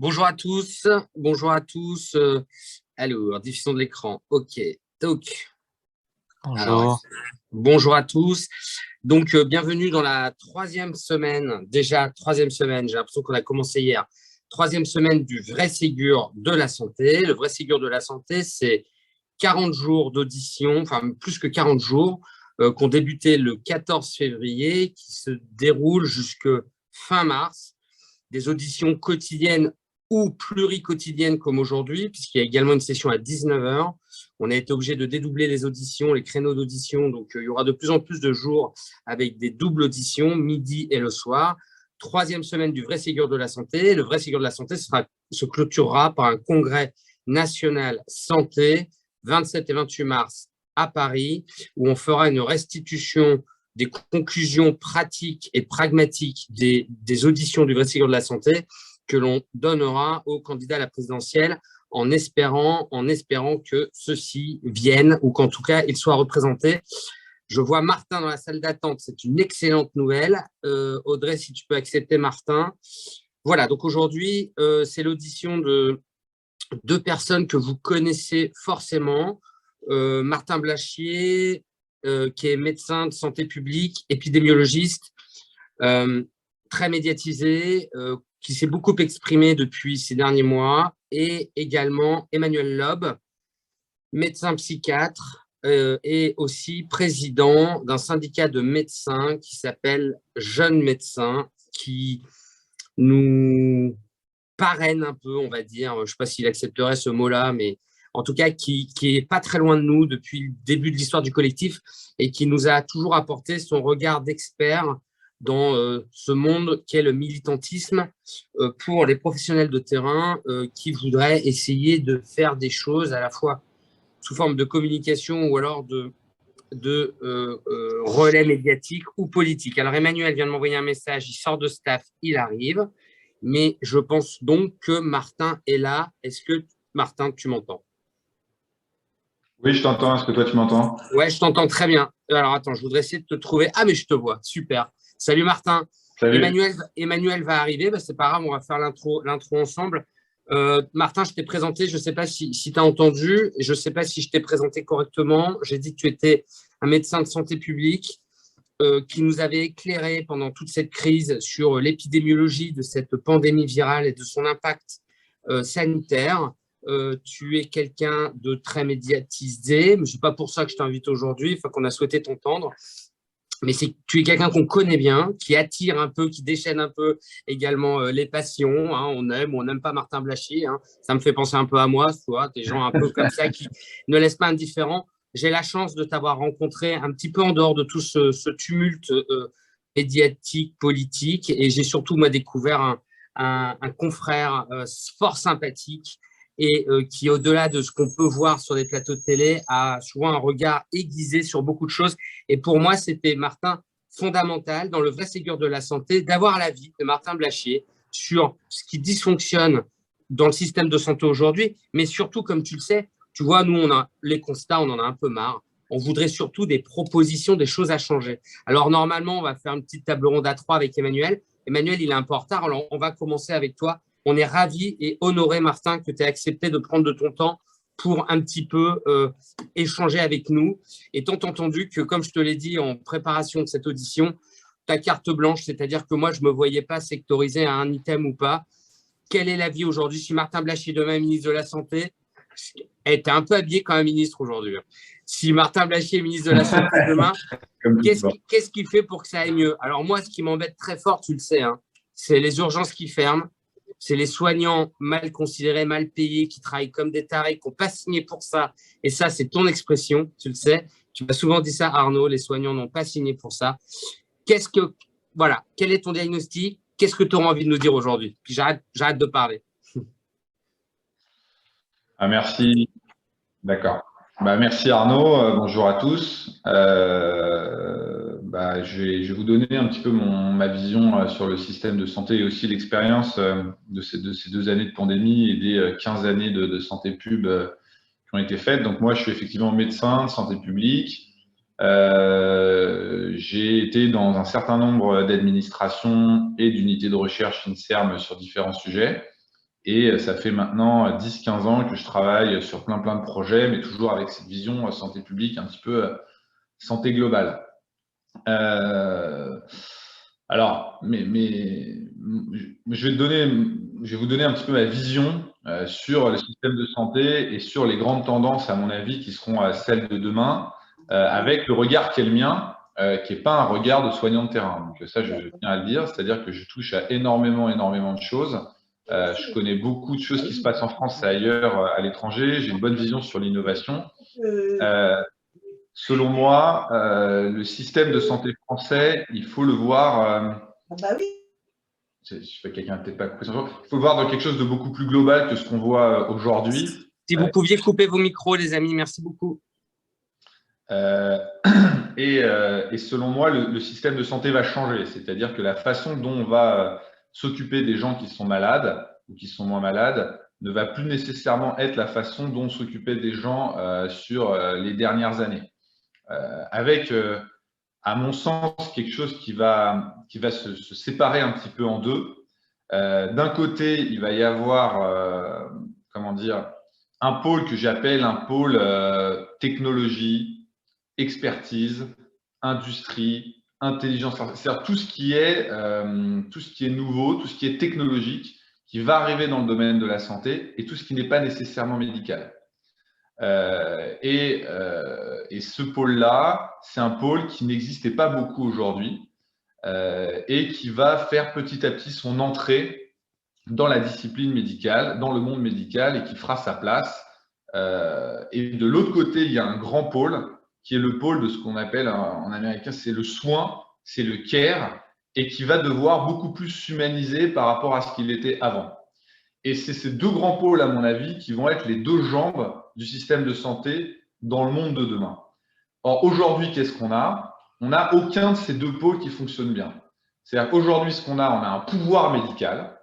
Bonjour à tous, bonjour à tous. Alors, diffusion de l'écran. OK. Donc, alors, Bonjour. bonjour à tous. Donc, bienvenue dans la troisième semaine. Déjà, troisième semaine, j'ai l'impression qu'on a commencé hier. Troisième semaine du vrai Ségur de la santé. Le vrai Ségur de la santé, c'est 40 jours d'audition, enfin plus que 40 jours, qui ont débuté le 14 février, qui se déroulent jusque fin mars. Des auditions quotidiennes ou pluriquotidiennes comme aujourd'hui, puisqu'il y a également une session à 19 heures. On a été obligé de dédoubler les auditions, les créneaux d'audition, donc il y aura de plus en plus de jours avec des doubles auditions, midi et le soir. Troisième semaine du vrai Ségur de la santé. Le vrai Ségur de la santé se clôturera par un congrès national santé, 27 et 28 mars à Paris, où on fera une restitution des conclusions pratiques et pragmatiques des auditions du vrai Ségur de la santé que l'on donnera aux candidats à la présidentielle en espérant que ceux-ci viennent ou qu'en tout cas ils soient représentés. Je vois Martin dans la salle d'attente, c'est une excellente nouvelle. Audrey, si tu peux accepter Martin. Voilà, donc aujourd'hui, c'est l'audition de deux personnes que vous connaissez forcément. Martin Blachier, qui est médecin de santé publique, épidémiologiste, très médiatisé, qui s'est beaucoup exprimé depuis ces derniers mois, et également Emmanuel Loeb, médecin psychiatre, et aussi président d'un syndicat de médecins qui s'appelle Jeunes Médecins, qui nous parraine un peu, on va dire. Je ne sais pas s'il accepterait ce mot-là, mais en tout cas, qui est pas très loin de nous depuis le début de l'histoire du collectif et qui nous a toujours apporté son regard d'expert dans ce monde qu'est le militantisme pour les professionnels de terrain qui voudraient essayer de faire des choses à la fois sous forme de communication ou alors de relais médiatique ou politique. Alors Emmanuel vient de m'envoyer un message, il sort de staff, il arrive, mais je pense donc que Martin est là. Est-ce que Martin, tu m'entends? Oui, je t'entends. Est-ce que toi, tu m'entends? Ouais, je t'entends très bien. Alors attends, je voudrais essayer de te trouver. Ah, mais je te vois, super. Salut Martin. Salut. Emmanuel va arriver, bah, c'est pas grave, on va faire l'intro ensemble. Martin, je t'ai présenté, je ne sais pas si tu as entendu, je ne sais pas si je t'ai présenté correctement. J'ai dit que tu étais un médecin de santé publique qui nous avait éclairé pendant toute cette crise sur l'épidémiologie de cette pandémie virale et de son impact sanitaire. Tu es quelqu'un de très médiatisé, mais ce n'est pas pour ça que je t'invite aujourd'hui, enfin qu'on a souhaité t'entendre. Mais tu es quelqu'un qu'on connaît bien, qui attire un peu, qui déchaîne un peu également les passions. Hein, on aime ou on n'aime pas Martin Blachier. Hein. Ça me fait penser un peu à moi, tu vois, des gens un peu comme ça qui ne laissent pas indifférent. J'ai la chance de t'avoir rencontré un petit peu en dehors de tout ce tumulte médiatique, politique. Et j'ai surtout, moi, découvert un confrère fort sympathique et qui, au-delà de ce qu'on peut voir sur les plateaux de télé, a souvent un regard aiguisé sur beaucoup de choses. Et pour moi, c'était, Martin, fondamental dans le vrai Ségur de la santé d'avoir l'avis de Martin Blachier sur ce qui dysfonctionne dans le système de santé aujourd'hui, mais surtout, comme tu le sais, tu vois, nous, on a les constats, on en a un peu marre. On voudrait surtout des propositions, des choses à changer. Alors, normalement, on va faire une petite table ronde à 3 avec Emmanuel. Emmanuel, il est un peu en retard, alors on va commencer avec toi. On est ravis et honorés, Martin, que tu aies accepté de prendre de ton temps pour un petit peu échanger avec nous. Et tant entendu que, comme je te l'ai dit en préparation de cette audition, ta carte blanche, c'est-à-dire que moi, je ne me voyais pas sectoriser à un item ou pas. Quel est l'avis aujourd'hui? Si Martin Blachier demain est ministre de la Santé, tu es un peu habillé comme un ministre aujourd'hui. Si Martin Blachier est ministre de la Santé demain, qu'est-ce qu'il fait pour que ça aille mieux? Alors moi, ce qui m'embête très fort, tu le sais, hein, c'est les urgences qui ferment, c'est les soignants mal considérés, mal payés, qui travaillent comme des tarés, qui n'ont pas signé pour ça. Et ça, c'est ton expression, tu le sais. Tu m'as souvent dit ça, Arnaud, les soignants n'ont pas signé pour ça. Voilà, quel est ton diagnostic? Qu'est-ce que tu auras envie de nous dire aujourd'hui? Puis j'arrête de parler. Ah, merci. D'accord. Merci Arnaud. Bonjour à tous. Je vais vous donner un petit peu ma vision sur le système de santé et aussi l'expérience de ces 2 années de pandémie et des 15 années de santé pub qui ont été faites. Donc moi, je suis effectivement médecin de santé publique. J'ai été dans un certain nombre d'administrations et d'unités de recherche INSERM sur différents sujets. Et ça fait maintenant 10-15 ans que je travaille sur plein de projets, mais toujours avec cette vision santé publique, un petit peu santé globale. Alors, je vais vous donner un petit peu ma vision sur le système de santé et sur les grandes tendances, à mon avis, qui seront celles de demain, avec le regard qui est le mien, qui n'est pas un regard de soignant de terrain. Donc ça, je tiens à le dire, c'est-à-dire que je touche à énormément de choses. Je connais beaucoup de choses qui se passent en France et ailleurs, à l'étranger. J'ai une bonne vision sur l'innovation. Selon moi, le système de santé français, il faut le voir. Bah oui. Je sais pas, quelqu'un n'a peut-être pas compris son jour. Il faut le voir dans quelque chose de beaucoup plus global que ce qu'on voit aujourd'hui. Si vous pouviez couper vos micros, les amis, merci beaucoup. Et selon moi, le système de santé va changer. C'est-à-dire que la façon dont on va s'occuper des gens qui sont malades ou qui sont moins malades ne va plus nécessairement être la façon dont on s'occupait des gens sur les dernières années. Avec, à mon sens, quelque chose qui va se séparer un petit peu en deux. D'un côté, il va y avoir, comment dire, un pôle que j'appelle un pôle technologie, expertise, industrie, intelligence, c'est-à-dire tout ce qui est nouveau, tout ce qui est technologique, qui va arriver dans le domaine de la santé et tout ce qui n'est pas nécessairement médical. Et ce pôle-là, c'est un pôle qui n'existait pas beaucoup aujourd'hui et qui va faire petit à petit son entrée dans la discipline médicale, dans le monde médical et qui fera sa place. Et de l'autre côté, il y a un grand pôle qui est le pôle de ce qu'on appelle en américain, c'est le soin, c'est le care, et qui va devoir beaucoup plus s'humaniser par rapport à ce qu'il était avant. Et c'est ces deux grands pôles, à mon avis, qui vont être les deux jambes du système de santé dans le monde de demain. Or, aujourd'hui, qu'est-ce qu'on a? On n'a aucun de ces deux pôles qui fonctionne bien. C'est-à-dire qu'aujourd'hui, ce qu'on a, on a un pouvoir médical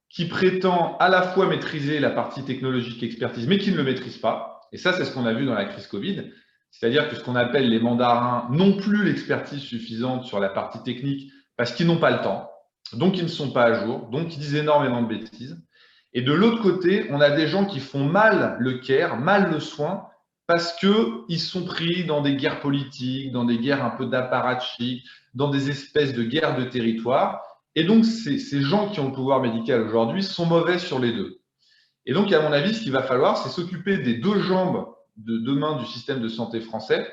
qui prétend à la fois maîtriser la partie technologique expertise, mais qui ne le maîtrise pas. Et ça, c'est ce qu'on a vu dans la crise Covid. C'est-à-dire que ce qu'on appelle les mandarins n'ont plus l'expertise suffisante sur la partie technique parce qu'ils n'ont pas le temps, donc ils ne sont pas à jour, donc ils disent énormément de bêtises. Et de l'autre côté, on a des gens qui font mal le care, mal le soin, parce qu'ils sont pris dans des guerres politiques, dans des guerres un peu d'apparatchik, dans des espèces de guerres de territoire. Et donc, ces gens qui ont le pouvoir médical aujourd'hui sont mauvais sur les deux. Et donc, à mon avis, ce qu'il va falloir, c'est s'occuper des deux jambes de demain du système de santé français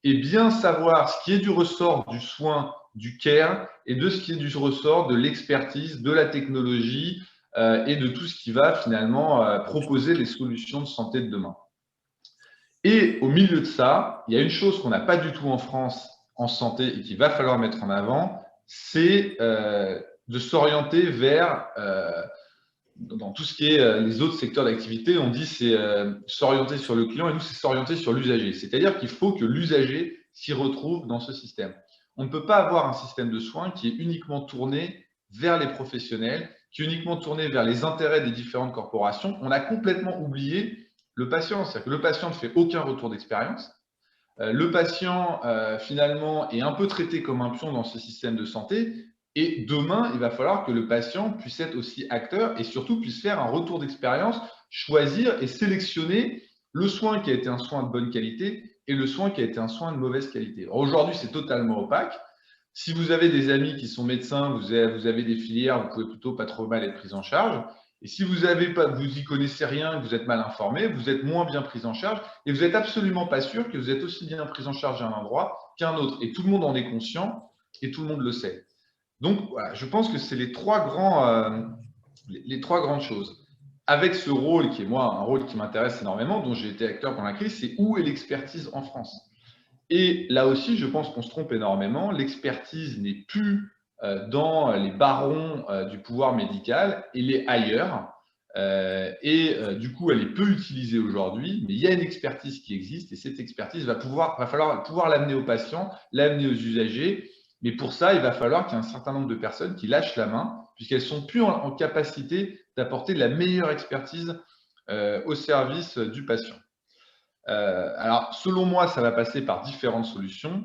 et bien savoir ce qui est du ressort du soin, du care, et de ce qui est du ressort de l'expertise, de la technologie et de tout ce qui va finalement proposer les solutions de santé de demain. Et au milieu de ça, il y a une chose qu'on n'a pas du tout en France en santé et qu'il va falloir mettre en avant, c'est de s'orienter vers, dans tout ce qui est les autres secteurs d'activité, on dit c'est s'orienter sur le client et nous, c'est s'orienter sur l'usager. C'est-à-dire qu'il faut que l'usager s'y retrouve dans ce système. On ne peut pas avoir un système de soins qui est uniquement tourné vers les professionnels, qui est uniquement tourné vers les intérêts des différentes corporations. On a complètement oublié le patient. C'est-à-dire que le patient ne fait aucun retour d'expérience. Le patient, finalement, est un peu traité comme un pion dans ce système de santé. Et demain, il va falloir que le patient puisse être aussi acteur et surtout puisse faire un retour d'expérience, choisir et sélectionner le soin qui a été un soin de bonne qualité et le soin qui a été un soin de mauvaise qualité. Aujourd'hui, c'est totalement opaque. Si vous avez des amis qui sont médecins, vous avez des filières, vous pouvez plutôt pas trop mal être pris en charge. Et si vous y connaissez rien, que vous êtes mal informé, vous êtes moins bien pris en charge et vous n'êtes absolument pas sûr que vous êtes aussi bien pris en charge à un endroit qu'à un autre. Et tout le monde en est conscient et tout le monde le sait. Donc, voilà, je pense que c'est les trois grandes choses. Avec ce rôle qui est, moi, un rôle qui m'intéresse énormément, dont j'ai été acteur pendant la crise, c'est où est l'expertise en France? Et là aussi, je pense qu'on se trompe énormément. L'expertise n'est plus dans les barons du pouvoir médical, elle est ailleurs. Du coup, elle est peu utilisée aujourd'hui, mais il y a une expertise qui existe et cette expertise va falloir pouvoir l'amener aux patients, l'amener aux usagers. Mais pour ça, il va falloir qu'il y ait un certain nombre de personnes qui lâchent la main, puisqu'elles ne sont plus en capacité d'apporter la meilleure expertise au service du patient. Alors, selon moi, ça va passer par différentes solutions.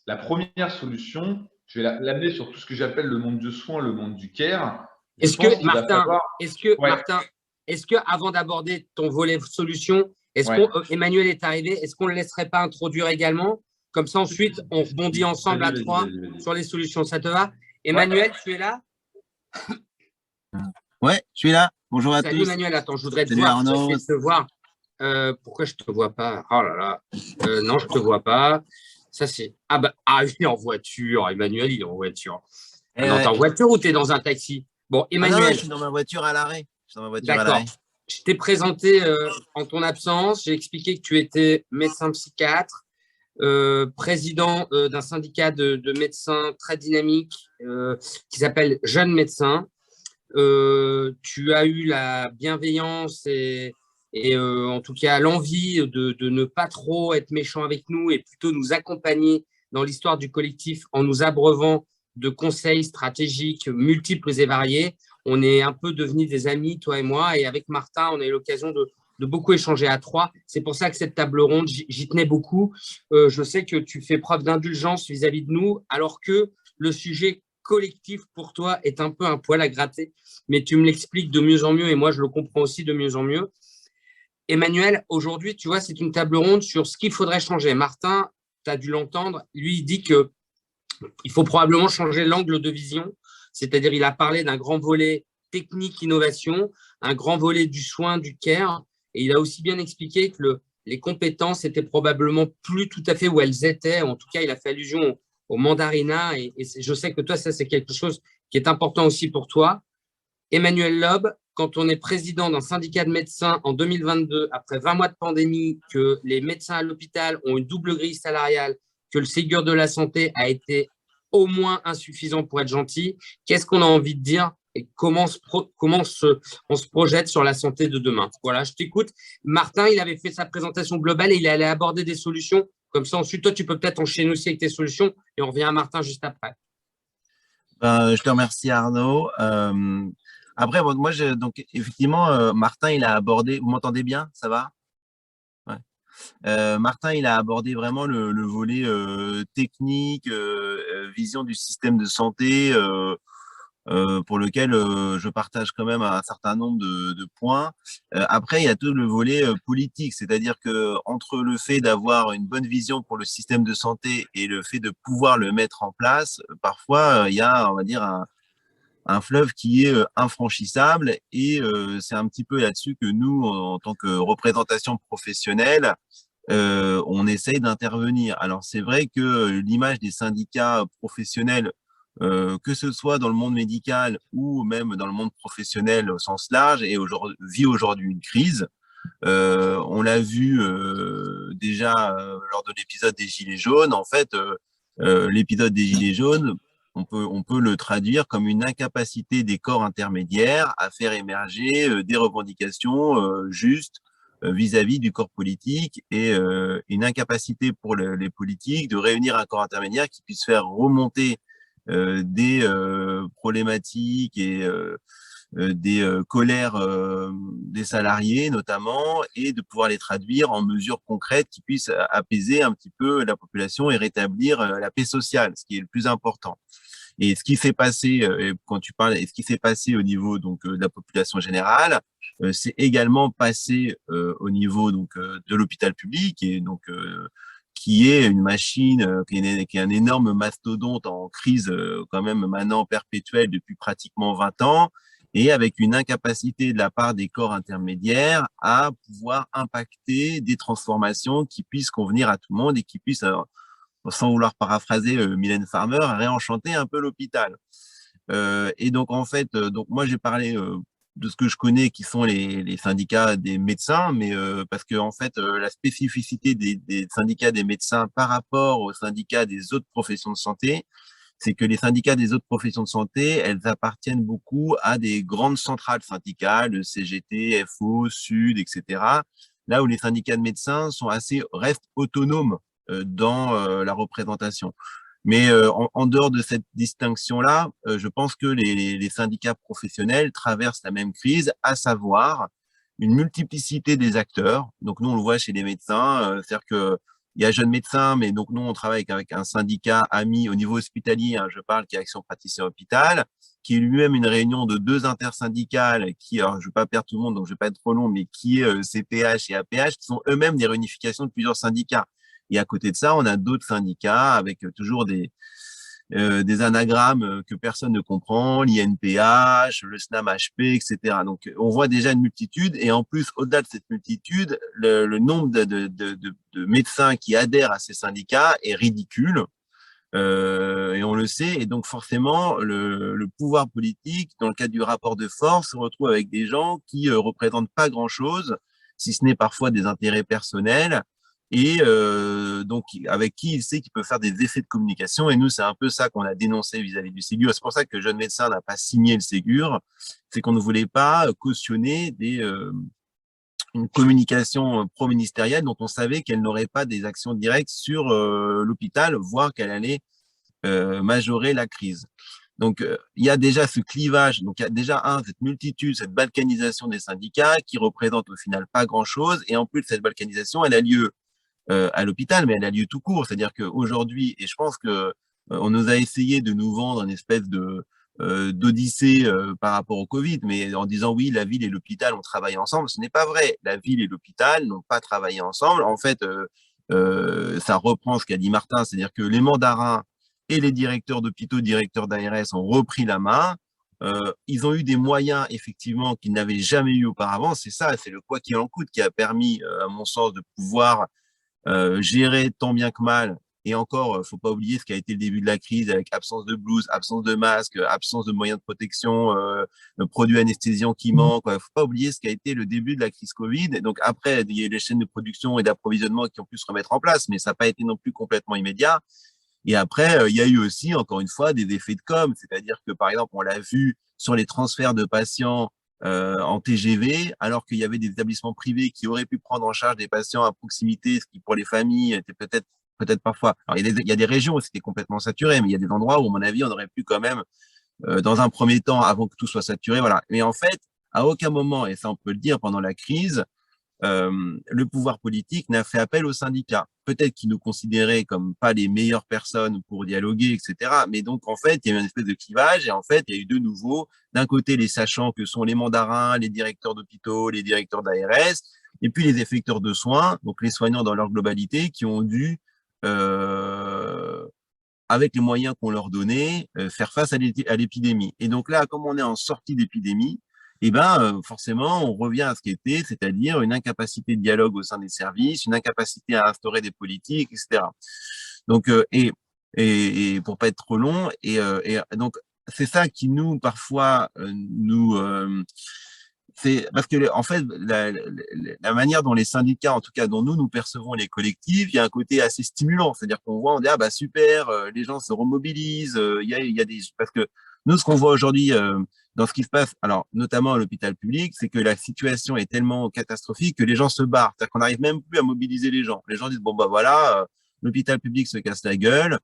La première solution, je vais l'amener sur tout ce que j'appelle le monde du soin, le monde du care. Est-ce que, Martin, est-ce que avant d'aborder ton volet solution, Ouais. Emmanuel est arrivé, est-ce qu'on ne le laisserait pas introduire également? Comme ça, ensuite, on rebondit ensemble à trois sur les solutions. Ça te va? Emmanuel, Ouais. tu es là? Ouais, je suis là. Bonjour à Salut tous. Emmanuel, attends, je voudrais te Salut voir. Je vais Arnaud. essayer de te voir. Pourquoi je ne te vois pas? Oh là là. Non, je ne te vois pas. Ça, c'est. Ah, bah, il est en voiture. Emmanuel, il est en voiture. Ah non, Ouais. t'es en voiture ou t'es dans un taxi? Bon, Ah non, Emmanuel, je suis dans ma voiture à l'arrêt. Je suis dans ma voiture à d'accord. l'arrêt. Je t'ai présenté en ton absence. J'ai expliqué que tu étais médecin psychiatre, président d'un syndicat de médecins très dynamique qui s'appelle Jeunes Médecins. Tu as eu la bienveillance et en tout cas l'envie de ne pas trop être méchant avec nous et plutôt nous accompagner dans l'histoire du collectif en nous abreuvant de conseils stratégiques multiples et variés. On est un peu devenus des amis, toi et moi, et avec Martin, on a eu l'occasion de beaucoup échanger à trois. C'est pour ça que cette table ronde, j'y tenais beaucoup. Je sais que tu fais preuve d'indulgence vis-à-vis de nous, alors que le sujet collectif pour toi est un peu un poil à gratter, mais tu me l'expliques de mieux en mieux et moi je le comprends aussi de mieux en mieux. Emmanuel, aujourd'hui, tu vois, c'est une table ronde sur ce qu'il faudrait changer. Martin, tu as dû l'entendre, lui, il dit qu'il faut probablement changer l'angle de vision, c'est-à-dire il a parlé d'un grand volet technique, innovation, un grand volet du soin, du care, et il a aussi bien expliqué que les compétences étaient probablement plus tout à fait où elles étaient. En tout cas, il a fait allusion au mandarinat et je sais que toi, ça, c'est quelque chose qui est important aussi pour toi. Emmanuel Loeb, quand on est président d'un syndicat de médecins en 2022, après 20 mois de pandémie, que les médecins à l'hôpital ont une double grille salariale, que le Ségur de la santé a été au moins insuffisant pour être gentil, qu'est-ce qu'on a envie de dire et comment on se projette sur la santé de demain? Voilà, je t'écoute. Martin, il avait fait sa présentation globale et il allait aborder des solutions. Comme ça, ensuite, toi, tu peux peut-être enchaîner aussi avec tes solutions et on revient à Martin juste après. Je te remercie Arnaud. Après, bon, moi, donc effectivement, Martin, il a abordé. Vous m'entendez bien? Ça va? Ouais. Martin, il a abordé vraiment le volet technique, vision du système de santé. Pour lequel je partage quand même un certain nombre de points. Après, il y a tout le volet politique, c'est-à-dire que entre le fait d'avoir une bonne vision pour le système de santé et le fait de pouvoir le mettre en place, parfois il y a, on va dire, un fleuve qui est infranchissable et c'est un petit peu là-dessus que nous, en tant que représentation professionnelle, on essaye d'intervenir. Alors c'est vrai que l'image des syndicats professionnels, que ce soit dans le monde médical ou même dans le monde professionnel au sens large, vit aujourd'hui une crise. On l'a vu déjà lors de l'épisode des Gilets jaunes. En fait, l'épisode des Gilets jaunes, on peut le traduire comme une incapacité des corps intermédiaires à faire émerger des revendications justes vis-à-vis du corps politique et une incapacité pour les politiques de réunir un corps intermédiaire qui puisse faire remonter des problématiques et des colères des salariés notamment et de pouvoir les traduire en mesures concrètes qui puissent apaiser un petit peu la population et rétablir la paix sociale, ce qui est le plus important. Et ce qui s'est passé, quand tu parles, et ce qui s'est passé au niveau donc de la population générale, c'est également passé au niveau donc de l'hôpital public et donc qui est une machine, qui est un énorme mastodonte en crise quand même maintenant perpétuelle depuis pratiquement 20 ans et avec une incapacité de la part des corps intermédiaires à pouvoir impacter des transformations qui puissent convenir à tout le monde et qui puissent sans vouloir paraphraser Mylène Farmer, réenchanter un peu l'hôpital. Et donc, en fait, donc moi, j'ai parlé de ce que je connais, qui sont les syndicats des médecins, mais parce que, en fait, la spécificité des syndicats des médecins par rapport aux syndicats des autres professions de santé, c'est que les syndicats des autres professions de santé, elles appartiennent beaucoup à des grandes centrales syndicales, CGT, FO, Sud, etc. Là où les syndicats de médecins restent autonomes dans la représentation. Mais en dehors de cette distinction-là, je pense que les syndicats professionnels traversent la même crise, à savoir une multiplicité des acteurs. Donc nous, on le voit chez les médecins, c'est-à-dire que il y a Jeunes Médecins, mais donc nous, on travaille avec un syndicat ami au niveau hospitalier, hein, je parle, qui est Action Praticien Hôpital, qui est lui-même une réunion de 2 intersyndicales, qui, alors je ne vais pas perdre tout le monde, donc je ne vais pas être trop long, mais qui est CPH et APH, qui sont eux-mêmes des réunifications de plusieurs syndicats. Et à côté de ça, on a d'autres syndicats avec toujours des anagrammes que personne ne comprend, l'INPH, le SNAM-HP, etc. Donc, on voit déjà une multitude, et en plus, au-delà de cette multitude, le nombre de médecins qui adhèrent à ces syndicats est ridicule, et on le sait, et donc forcément, le pouvoir politique, dans le cadre du rapport de force, se retrouve avec des gens qui représentent pas grand-chose, si ce n'est parfois des intérêts personnels, et donc avec qui il sait qu'il peut faire des effets de communication. Et nous, c'est un peu ça qu'on a dénoncé vis-à-vis du Ségur. C'est pour ça que Jeunes Médecins n'a pas signé le Ségur, c'est qu'on ne voulait pas cautionner une communication pro-ministérielle dont on savait qu'elle n'aurait pas des actions directes sur l'hôpital, voire qu'elle allait majorer la crise. Donc, il y a déjà ce clivage, donc il y a déjà cette multitude, cette balkanisation des syndicats qui représente au final pas grand-chose. Et en plus, cette balkanisation, elle a lieu à l'hôpital, mais elle a lieu tout court. C'est-à-dire qu'aujourd'hui, et je pense que on nous a essayé de nous vendre une espèce d'odyssée par rapport au Covid, mais en disant oui, la ville et l'hôpital ont travaillé ensemble. Ce n'est pas vrai. La ville et l'hôpital n'ont pas travaillé ensemble. En fait, ça reprend ce qu'a dit Martin, c'est-à-dire que les mandarins et les directeurs d'hôpitaux, directeurs d'ARS ont repris la main. Ils ont eu des moyens, effectivement, qu'ils n'avaient jamais eu auparavant. C'est ça, c'est le quoi qu'il en coûte qui a permis, à mon sens, de pouvoir gérer tant bien que mal. Et encore, faut pas oublier ce qui a été le début de la crise avec absence de blouse, absence de masque, absence de moyens de protection, produits anesthésiants qui manquent. Faut pas oublier ce qui a été le début de la crise Covid. Et donc après, il y a eu les chaînes de production et d'approvisionnement qui ont pu se remettre en place, mais ça n'a pas été non plus complètement immédiat. Et après, il y a eu aussi, encore une fois, des effets de com. C'est-à-dire que, par exemple, on l'a vu sur les transferts de patients en TGV, alors qu'il y avait des établissements privés qui auraient pu prendre en charge des patients à proximité, ce qui pour les familles était peut-être parfois. Alors il y a des régions où c'était complètement saturé, mais il y a des endroits où, à mon avis, on aurait pu quand même, dans un premier temps, avant que tout soit saturé, voilà. Mais en fait, à aucun moment, et ça on peut le dire, pendant la crise, le pouvoir politique n'a fait appel aux syndicats. Peut-être qu'ils nous considéraient comme pas les meilleures personnes pour dialoguer, etc. Mais donc, en fait, il y a eu une espèce de clivage et en fait, il y a eu de nouveau, d'un côté, les sachants que sont les mandarins, les directeurs d'hôpitaux, les directeurs d'ARS, et puis les effecteurs de soins, donc les soignants dans leur globalité, qui ont dû, avec les moyens qu'on leur donnait, faire face à l'épidémie. Et donc là, comme on est en sortie d'épidémie, eh ben, forcément, on revient à ce qui était, c'est-à-dire une incapacité de dialogue au sein des services, une incapacité à instaurer des politiques, etc. Donc, et pour pas être trop long, et donc, c'est ça qui nous, parfois, c'est parce que, en fait, la manière dont les syndicats, en tout cas dont nous percevons les collectifs, il y a un côté assez stimulant. C'est-à-dire qu'on voit, on dit, ah bah super, les gens se remobilisent, il y a des, parce que nous, ce qu'on voit aujourd'hui dans ce qui se passe, alors notamment à l'hôpital public, c'est que la situation est tellement catastrophique que les gens se barrent. C'est-à-dire qu'on n'arrive même plus à mobiliser les gens. Les gens disent, bon bah voilà, l'hôpital public se casse la gueule,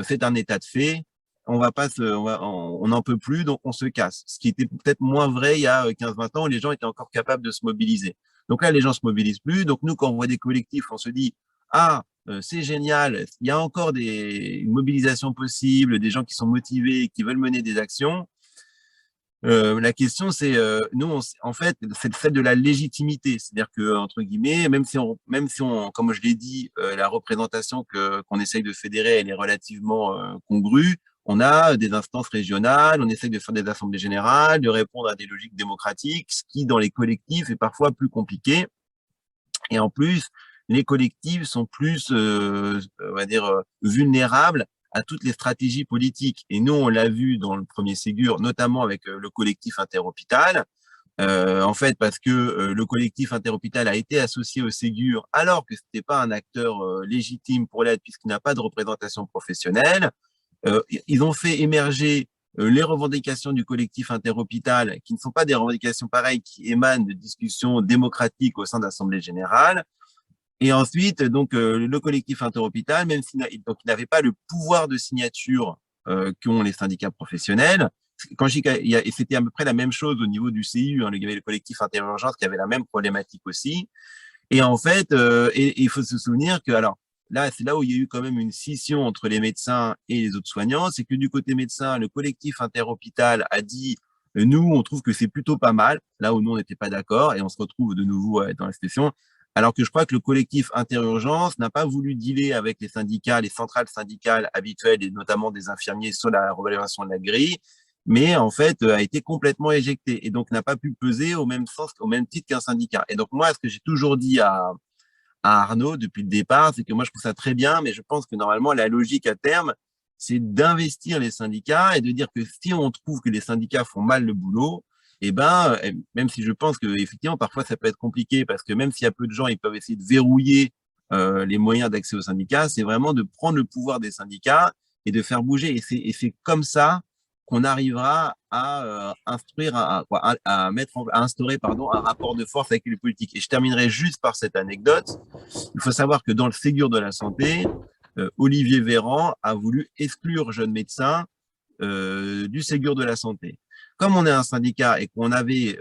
c'est un état de fait, on va pas on n'en peut plus, donc on se casse. Ce qui était peut-être moins vrai il y a 15-20 ans, où les gens étaient encore capables de se mobiliser. Donc là, les gens se mobilisent plus. Donc nous, quand on voit des collectifs, on se dit, ah, c'est génial, il y a encore une mobilisation possible, des gens qui sont motivés, qui veulent mener des actions. La question, c'est, nous, en fait, c'est celle de la légitimité. C'est-à-dire que, entre guillemets, même si on, comme je l'ai dit, la représentation qu'on essaye de fédérer, elle est relativement congrue. On a des instances régionales, on essaye de faire des assemblées générales, de répondre à des logiques démocratiques, ce qui, dans les collectifs, est parfois plus compliqué. Et en plus, les collectifs sont plus, on va dire, vulnérables à toutes les stratégies politiques. Et nous, on l'a vu dans le premier Ségur, notamment avec le collectif interhôpital. En fait, parce que le collectif interhôpital a été associé au Ségur, alors que c'était pas un acteur légitime pour l'être, puisqu'il n'a pas de représentation professionnelle. Ils ont fait émerger les revendications du collectif interhôpital, qui ne sont pas des revendications pareilles, qui émanent de discussions démocratiques au sein de l'Assemblée générale. Et ensuite, donc, le collectif interhôpital, même s'il n'avait pas le pouvoir de signature qu'ont les syndicats professionnels, quand et c'était à peu près la même chose au niveau du CU, hein, il y avait le collectif interurgence qui avait la même problématique aussi. Et en fait, il faut se souvenir que, alors là, c'est là où il y a eu quand même une scission entre les médecins et les autres soignants, c'est que du côté médecin, le collectif interhôpital a dit, nous, on trouve que c'est plutôt pas mal, là où nous, on n'était pas d'accord, et on se retrouve de nouveau dans la situation, alors que je crois que le collectif interurgence n'a pas voulu dealer avec les syndicats, les centrales syndicales habituelles, et notamment des infirmiers sur la revalorisation de la grille, mais en fait a été complètement éjecté et donc n'a pas pu peser au même sens, au même titre qu'un syndicat. Et donc moi, ce que j'ai toujours dit à Arnaud depuis le départ, c'est que moi je trouve ça très bien, mais je pense que normalement la logique à terme, c'est d'investir les syndicats et de dire que si on trouve que les syndicats font mal le boulot, eh ben, même si je pense que effectivement parfois ça peut être compliqué parce que même s'il y a peu de gens, ils peuvent essayer de verrouiller les moyens d'accès aux syndicats, c'est vraiment de prendre le pouvoir des syndicats et de faire bouger. Et c'est comme ça qu'on arrivera à instruire, à instaurer pardon, un rapport de force avec les politiques. Et je terminerai juste par cette anecdote. Il faut savoir que dans le Ségur de la santé, Olivier Véran a voulu exclure jeunes médecins du Ségur de la santé. Comme on est un syndicat et qu'on avait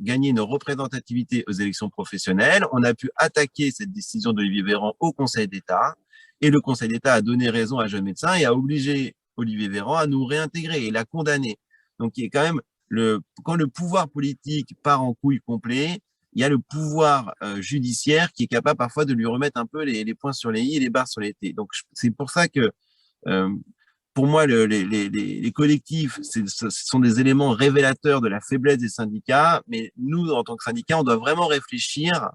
gagné une représentativité aux élections professionnelles, on a pu attaquer cette décision d'Olivier Véran au Conseil d'État. Et le Conseil d'État a donné raison à jeunes médecins et a obligé Olivier Véran à nous réintégrer et l'a condamné. Donc, il y a quand même quand le pouvoir politique part en couille complet, il y a le pouvoir judiciaire qui est capable parfois de lui remettre un peu les points sur les i et les barres sur les t. Donc, c'est pour ça que pour moi, les collectifs, ce sont des éléments révélateurs de la faiblesse des syndicats, mais nous, en tant que syndicats, on doit vraiment réfléchir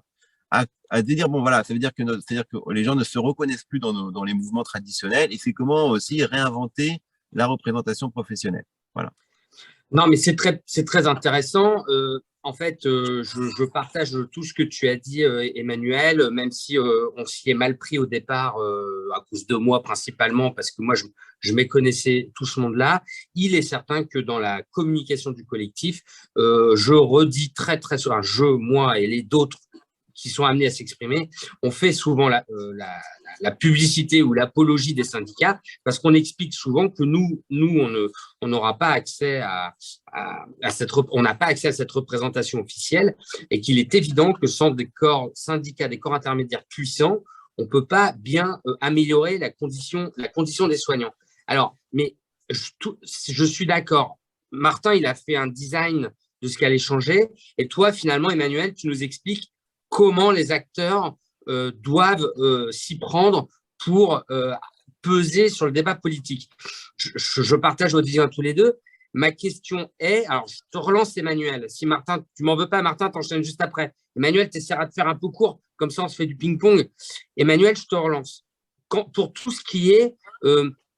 à dire, bon voilà, ça veut dire que, c'est-à-dire que les gens ne se reconnaissent plus dans les mouvements traditionnels, et c'est comment aussi réinventer la représentation professionnelle. Voilà. Non, mais c'est très intéressant. En fait, je partage tout ce que tu as dit, Emmanuel, même si on s'y est mal pris au départ à cause de moi principalement, parce que moi, je méconnaissais tout ce monde-là. Il est certain que dans la communication du collectif, je redis très souvent, moi et les d'autres qui sont amenés à s'exprimer, on fait souvent la publicité ou l'apologie des syndicats parce qu'on explique souvent que nous on n'aura pas accès on n'a pas accès à cette représentation officielle et qu'il est évident que sans des corps syndicats, des corps intermédiaires puissants, on ne peut pas bien améliorer la condition des soignants. Alors, mais je suis d'accord. Martin, il a fait un design de ce qui allait changer. Et toi, finalement, Emmanuel, tu nous expliques comment les acteurs doivent s'y prendre pour peser sur le débat politique. Je partage votre vision à tous les deux. Ma question est, alors je te relance Emmanuel, si Martin, tu m'en veux pas Martin, t'enchaînes juste après. Emmanuel, tu essaieras de faire un peu court, comme ça on se fait du ping-pong. Emmanuel, je te relance. Pour tout ce qui est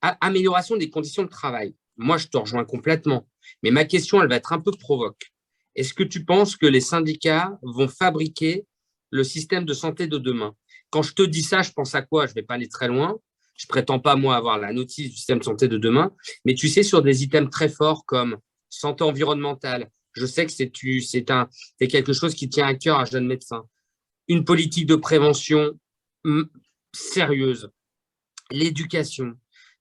amélioration des conditions de travail, moi je te rejoins complètement, mais ma question, elle va être un peu provoque. Est-ce que tu penses que les syndicats vont fabriquer le système de santé de demain? Quand je te dis ça, je pense à quoi? Je ne vais pas aller très loin. Je prétends pas, moi, avoir la notice du système de santé de demain. Mais tu sais, sur des items très forts comme santé environnementale, je sais que c'est quelque chose qui tient à cœur à un jeune médecin. Une politique de prévention sérieuse. L'éducation,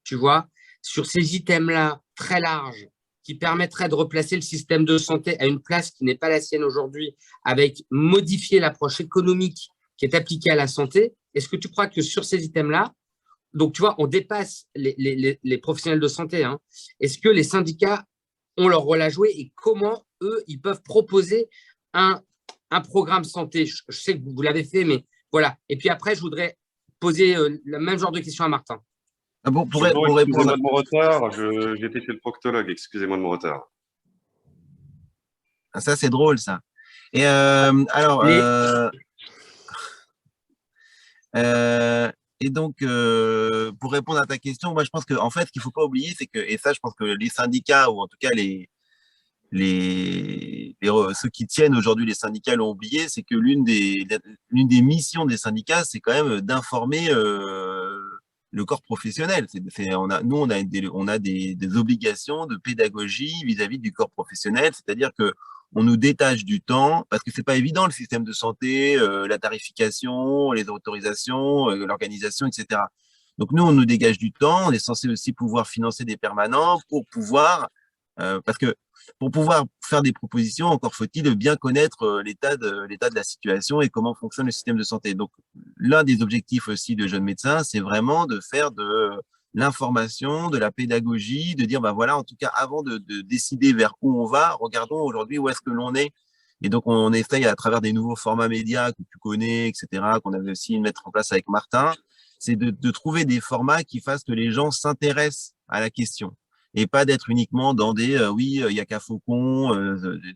tu vois, sur ces items-là très larges, qui permettrait de replacer le système de santé à une place qui n'est pas la sienne aujourd'hui, avec modifier l'approche économique qui est appliquée à la santé. Est-ce que tu crois que sur ces items-là, donc tu vois, on dépasse les professionnels de santé, hein, est-ce que les syndicats ont leur rôle à jouer et comment, eux, ils peuvent proposer un programme santé? Je sais que vous l'avez fait, mais voilà. Et puis après, je voudrais poser le même genre de question à Martin. Ah bon, excusez-moi de mon retard, j'étais chez le proctologue, excusez-moi de mon retard. Ça, c'est drôle, ça. Et alors, et donc, pour répondre à ta question, moi, je pense qu'en fait, ce qu'il ne faut pas oublier, c'est que, et ça, je pense que les syndicats, ou en tout cas ceux qui tiennent aujourd'hui les syndicats l'ont oublié, c'est que l'une des missions des syndicats, c'est quand même d'informer le corps professionnel. Nous, on a des obligations de pédagogie vis-à-vis du corps professionnel, c'est-à-dire que on nous détache du temps, parce que c'est pas évident le système de santé, la tarification, les autorisations, l'organisation, etc. Donc nous, on nous dégage du temps, on est censé aussi pouvoir financer des permanents pour pouvoir, parce que pour pouvoir faire des propositions, encore faut-il bien connaître l'état de la situation et comment fonctionne le système de santé. Donc, l'un des objectifs aussi de Jeunes Médecins, c'est vraiment de faire de l'information, de la pédagogie, de dire, bah voilà, en tout cas, avant de décider vers où on va, regardons aujourd'hui où est-ce que l'on est. Et donc, on essaye à travers des nouveaux formats médias que tu connais, etc., qu'on avait aussi mettre en place avec Martin, c'est de trouver des formats qui fassent que les gens s'intéressent à la question et pas d'être uniquement dans des oui, il y a qu'à Faucon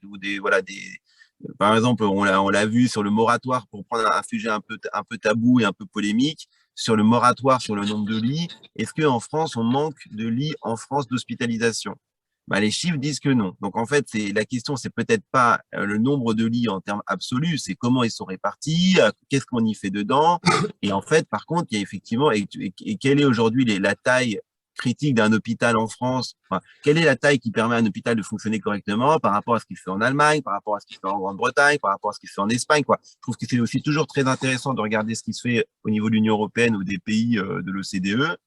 ou des voilà des par exemple, on l'a vu sur le moratoire pour prendre un sujet un peu tabou et un peu polémique sur le moratoire sur le nombre de lits. Est-ce qu'en France, on manque de lits en France d'hospitalisation? Bah, les chiffres disent que non. Donc, en fait, la question, c'est peut-être pas le nombre de lits en termes absolus, c'est comment ils sont répartis, qu'est-ce qu'on y fait dedans. Et en fait, par contre, il y a effectivement, et quelle est aujourd'hui la taille critique d'un hôpital en France, enfin, quelle est la taille qui permet à un hôpital de fonctionner correctement par rapport à ce qu'il fait en Allemagne, par rapport à ce qu'il fait en Grande-Bretagne, par rapport à ce qu'il fait en Espagne, quoi. Je trouve que c'est aussi toujours très intéressant de regarder ce qui se fait au niveau de l'Union européenne ou des pays de l'OCDE.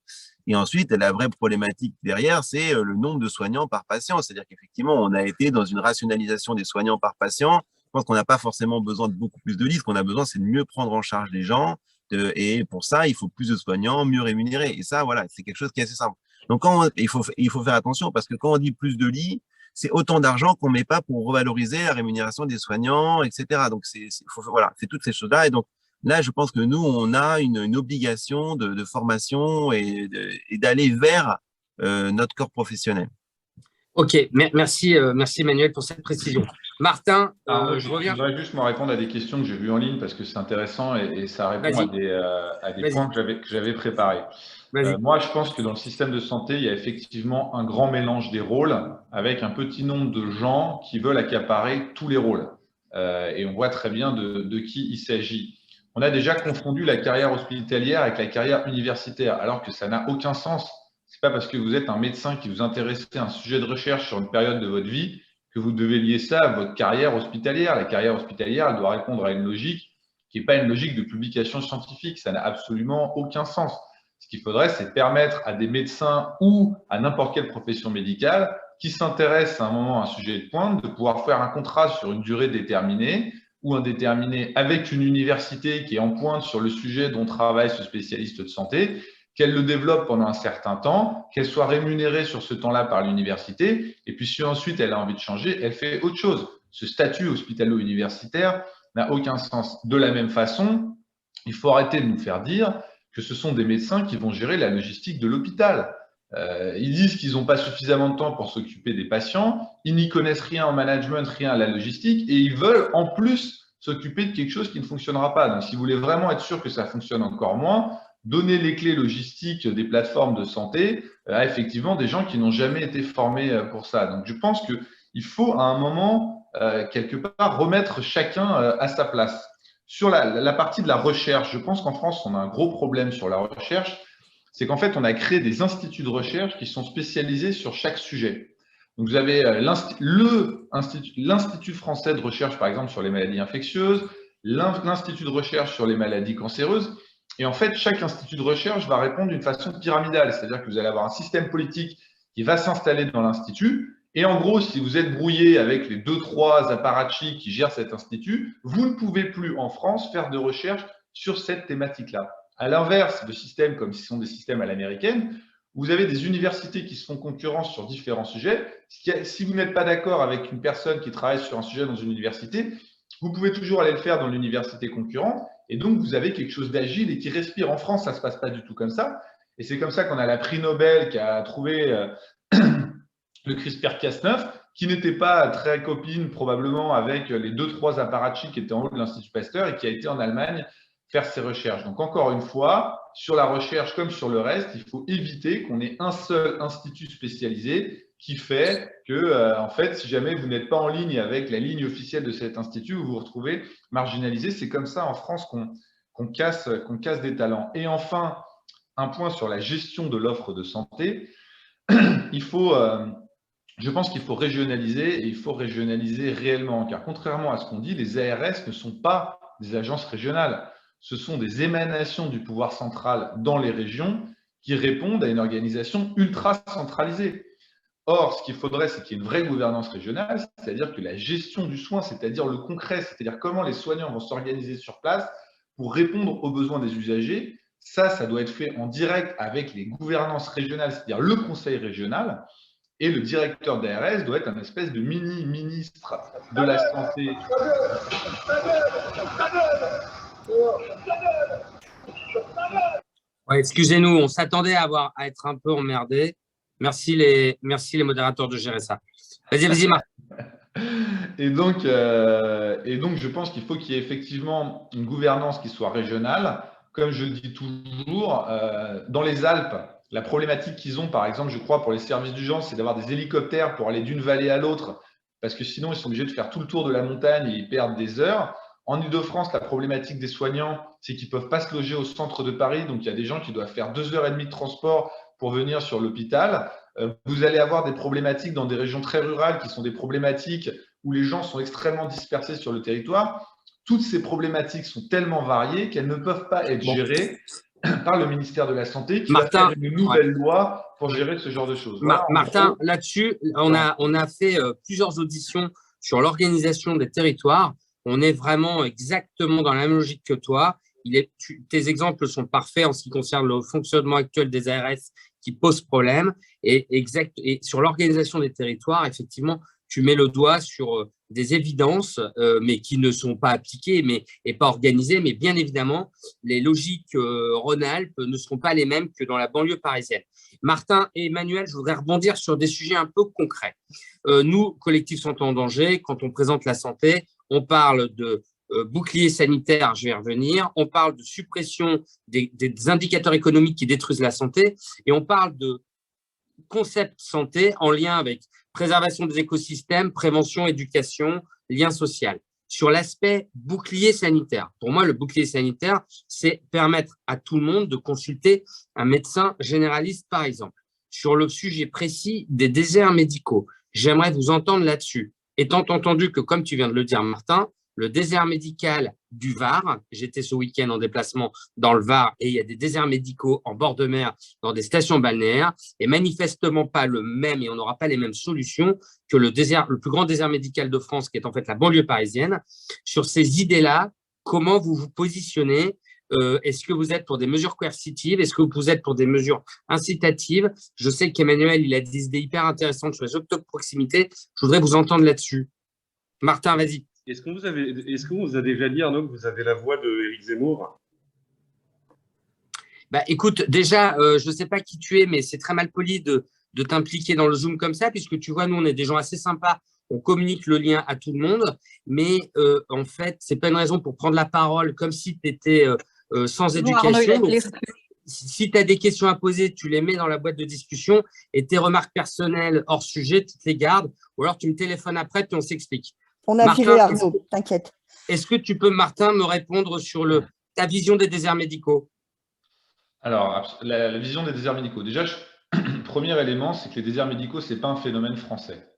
Et ensuite, la vraie problématique derrière, c'est le nombre de soignants par patient. C'est-à-dire qu'effectivement, on a été dans une rationalisation des soignants par patient. Je pense qu'on n'a pas forcément besoin de beaucoup plus de lits. Ce qu'on a besoin, c'est de mieux prendre en charge les gens. Et pour ça, il faut plus de soignants, mieux rémunérés. Et ça, voilà, c'est quelque chose qui est assez simple. Donc, il faut faire attention parce que quand on dit plus de lits, c'est autant d'argent qu'on ne met pas pour revaloriser la rémunération des soignants, etc. Donc, voilà, c'est toutes ces choses-là. Et donc, là, je pense que nous, on a une obligation de formation et d'aller vers notre corps professionnel. Ok, merci Emmanuel pour cette précision. Martin, je reviens. Je voudrais juste me répondre à des questions que j'ai vues en ligne parce que c'est intéressant et ça répond à des points que j'avais préparés. Moi, je pense que dans le système de santé, il y a effectivement un grand mélange des rôles avec un petit nombre de gens qui veulent accaparer tous les rôles. Et on voit très bien de qui il s'agit. On a déjà confondu la carrière hospitalière avec la carrière universitaire, alors que ça n'a aucun sens. Ce n'est pas parce que vous êtes un médecin qui vous intéressez à un sujet de recherche sur une période de votre vie que vous devez lier ça à votre carrière hospitalière. La carrière hospitalière, elle doit répondre à une logique qui n'est pas une logique de publication scientifique. Ça n'a absolument aucun sens. Ce qu'il faudrait, c'est permettre à des médecins ou à n'importe quelle profession médicale qui s'intéressent à un moment à un sujet de pointe de pouvoir faire un contrat sur une durée déterminée ou indéterminée avec une université qui est en pointe sur le sujet dont travaille ce spécialiste de santé, qu'elle le développe pendant un certain temps, qu'elle soit rémunérée sur ce temps-là par l'université, et puis si ensuite elle a envie de changer, elle fait autre chose. Ce statut hospitalo-universitaire n'a aucun sens. De la même façon, il faut arrêter de nous faire dire que ce sont des médecins qui vont gérer la logistique de l'hôpital. Ils disent qu'ils n'ont pas suffisamment de temps pour s'occuper des patients, ils n'y connaissent rien en management, rien à la logistique, et ils veulent en plus s'occuper de quelque chose qui ne fonctionnera pas. Donc, si vous voulez vraiment être sûr que ça fonctionne encore moins, donner les clés logistiques des plateformes de santé à effectivement des gens qui n'ont jamais été formés pour ça. Donc, je pense qu'il faut à un moment, quelque part, remettre chacun à sa place. Sur la partie de la recherche, je pense qu'en France, on a un gros problème sur la recherche, c'est qu'en fait, on a créé des instituts de recherche qui sont spécialisés sur chaque sujet. Donc, vous avez l'Institut français de recherche, par exemple, sur les maladies infectieuses, l'Institut de recherche sur les maladies cancéreuses. Et en fait, chaque institut de recherche va répondre d'une façon pyramidale, c'est-à-dire que vous allez avoir un système politique qui va s'installer dans l'institut. Et en gros, si vous êtes brouillé avec les 2-3 apparatchiks qui gèrent cet institut, vous ne pouvez plus en France faire de recherche sur cette thématique-là. À l'inverse de systèmes comme ce sont des systèmes à l'américaine, vous avez des universités qui se font concurrence sur différents sujets. Si vous n'êtes pas d'accord avec une personne qui travaille sur un sujet dans une université, vous pouvez toujours aller le faire dans l'université concurrente. Et donc, vous avez quelque chose d'agile et qui respire. En France, ça ne se passe pas du tout comme ça. Et c'est comme ça qu'on a la prix Nobel qui a trouvé le CRISPR-Cas9, qui n'était pas très copine probablement avec les 2-3 apparatchiks qui étaient en haut de l'Institut Pasteur et qui a été en Allemagne faire ses recherches. Donc, encore une fois, sur la recherche comme sur le reste, il faut éviter qu'on ait un seul institut spécialisé qui fait que, en fait, si jamais vous n'êtes pas en ligne avec la ligne officielle de cet institut, vous vous retrouvez marginalisé. C'est comme ça en France qu'on casse des talents. Et enfin, un point sur la gestion de l'offre de santé. Je pense qu'il faut régionaliser et il faut régionaliser réellement, car contrairement à ce qu'on dit, les ARS ne sont pas des agences régionales. Ce sont des émanations du pouvoir central dans les régions qui répondent à une organisation ultra centralisée. Or, ce qu'il faudrait, c'est qu'il y ait une vraie gouvernance régionale, c'est-à-dire que la gestion du soin, c'est-à-dire le concret, c'est-à-dire comment les soignants vont s'organiser sur place pour répondre aux besoins des usagers, ça doit être fait en direct avec les gouvernances régionales, c'est-à-dire le conseil régional, et le directeur d'ARS doit être un espèce de mini-ministre de la santé. Ouais, excusez-nous, on s'attendait à être un peu emmerdé. Merci les modérateurs de gérer ça. Vas-y, Marc. Et donc, je pense qu'il faut qu'il y ait effectivement une gouvernance qui soit régionale. Comme je le dis toujours, dans les Alpes, la problématique qu'ils ont, par exemple, je crois, pour les services d'urgence, c'est d'avoir des hélicoptères pour aller d'une vallée à l'autre, parce que sinon, ils sont obligés de faire tout le tour de la montagne et ils perdent des heures. En Ile-de-France, la problématique des soignants, c'est qu'ils ne peuvent pas se loger au centre de Paris. Donc, il y a des gens qui doivent faire 2h30 de transport pour venir sur l'hôpital. Vous allez avoir des problématiques dans des régions très rurales qui sont des problématiques où les gens sont extrêmement dispersés sur le territoire. Toutes ces problématiques sont tellement variées qu'elles ne peuvent pas être gérées par le ministère de la Santé qui va faire une nouvelle loi pour gérer ce genre de choses. Voilà, Martin, là-dessus, on a fait plusieurs auditions sur l'organisation des territoires. On est vraiment exactement dans la même logique que toi. Tes exemples sont parfaits en ce qui concerne le fonctionnement actuel des ARS qui pose problème. Et sur l'organisation des territoires, effectivement, tu mets le doigt sur des évidences, mais qui ne sont pas appliquées et pas organisées. Mais bien évidemment, les logiques Rhône-Alpes ne seront pas les mêmes que dans la banlieue parisienne. Martin et Emmanuel, je voudrais rebondir sur des sujets un peu concrets. Nous, Collectif Santé en danger, quand on présente la santé, on parle de bouclier sanitaire, je vais y revenir, on parle de suppression des indicateurs économiques qui détruisent la santé et on parle de concept santé en lien avec préservation des écosystèmes, prévention, éducation, lien social. Sur l'aspect bouclier sanitaire, pour moi, le bouclier sanitaire, c'est permettre à tout le monde de consulter un médecin généraliste, par exemple. Sur le sujet précis des déserts médicaux, j'aimerais vous entendre là-dessus. Étant entendu que, comme tu viens de le dire, Martin, le désert médical du Var, j'étais ce week-end en déplacement dans le Var et il y a des déserts médicaux en bord de mer dans des stations balnéaires et manifestement pas le même et on n'aura pas les mêmes solutions que le plus grand désert médical de France qui est en fait la banlieue parisienne. Sur ces idées-là, comment vous vous positionnez? Est-ce que vous êtes pour des mesures coercitives? Est-ce que vous êtes pour des mesures incitatives? Je sais qu'Emmanuel, il a des idées hyper intéressantes sur les hôpitaux de proximité. Je voudrais vous entendre là-dessus. Martin, vas-y. Est-ce qu'on vous a déjà dit, Arnaud, que vous avez la voix d'Éric Zemmour? Écoute, déjà, je ne sais pas qui tu es, mais c'est très mal poli de t'impliquer dans le Zoom comme ça, puisque tu vois, nous, on est des gens assez sympas, on communique le lien à tout le monde, mais en fait, ce n'est pas une raison pour prendre la parole comme si tu étais sans éducation. Donc, si tu as des questions à poser, tu les mets dans la boîte de discussion et tes remarques personnelles hors sujet, tu te les gardes, ou alors tu me téléphones après et on s'explique. On a viré Arnaud, t'inquiète. Est-ce que tu peux, Martin, me répondre sur ta vision des déserts médicaux? Alors, la vision des déserts médicaux. Déjà, premier élément, c'est que les déserts médicaux, ce n'est pas un phénomène français.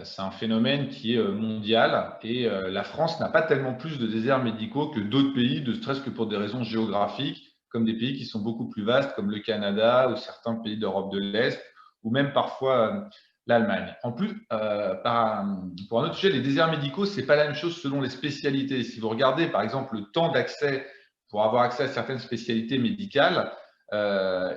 C'est un phénomène qui est mondial et la France n'a pas tellement plus de déserts médicaux que d'autres pays, ne serait-ce que pour des raisons géographiques, comme des pays qui sont beaucoup plus vastes, comme le Canada ou certains pays d'Europe de l'Est, ou même parfois l'Allemagne. En plus, pour un autre sujet, les déserts médicaux, ce n'est pas la même chose selon les spécialités. Si vous regardez, par exemple, le temps d'accès pour avoir accès à certaines spécialités médicales,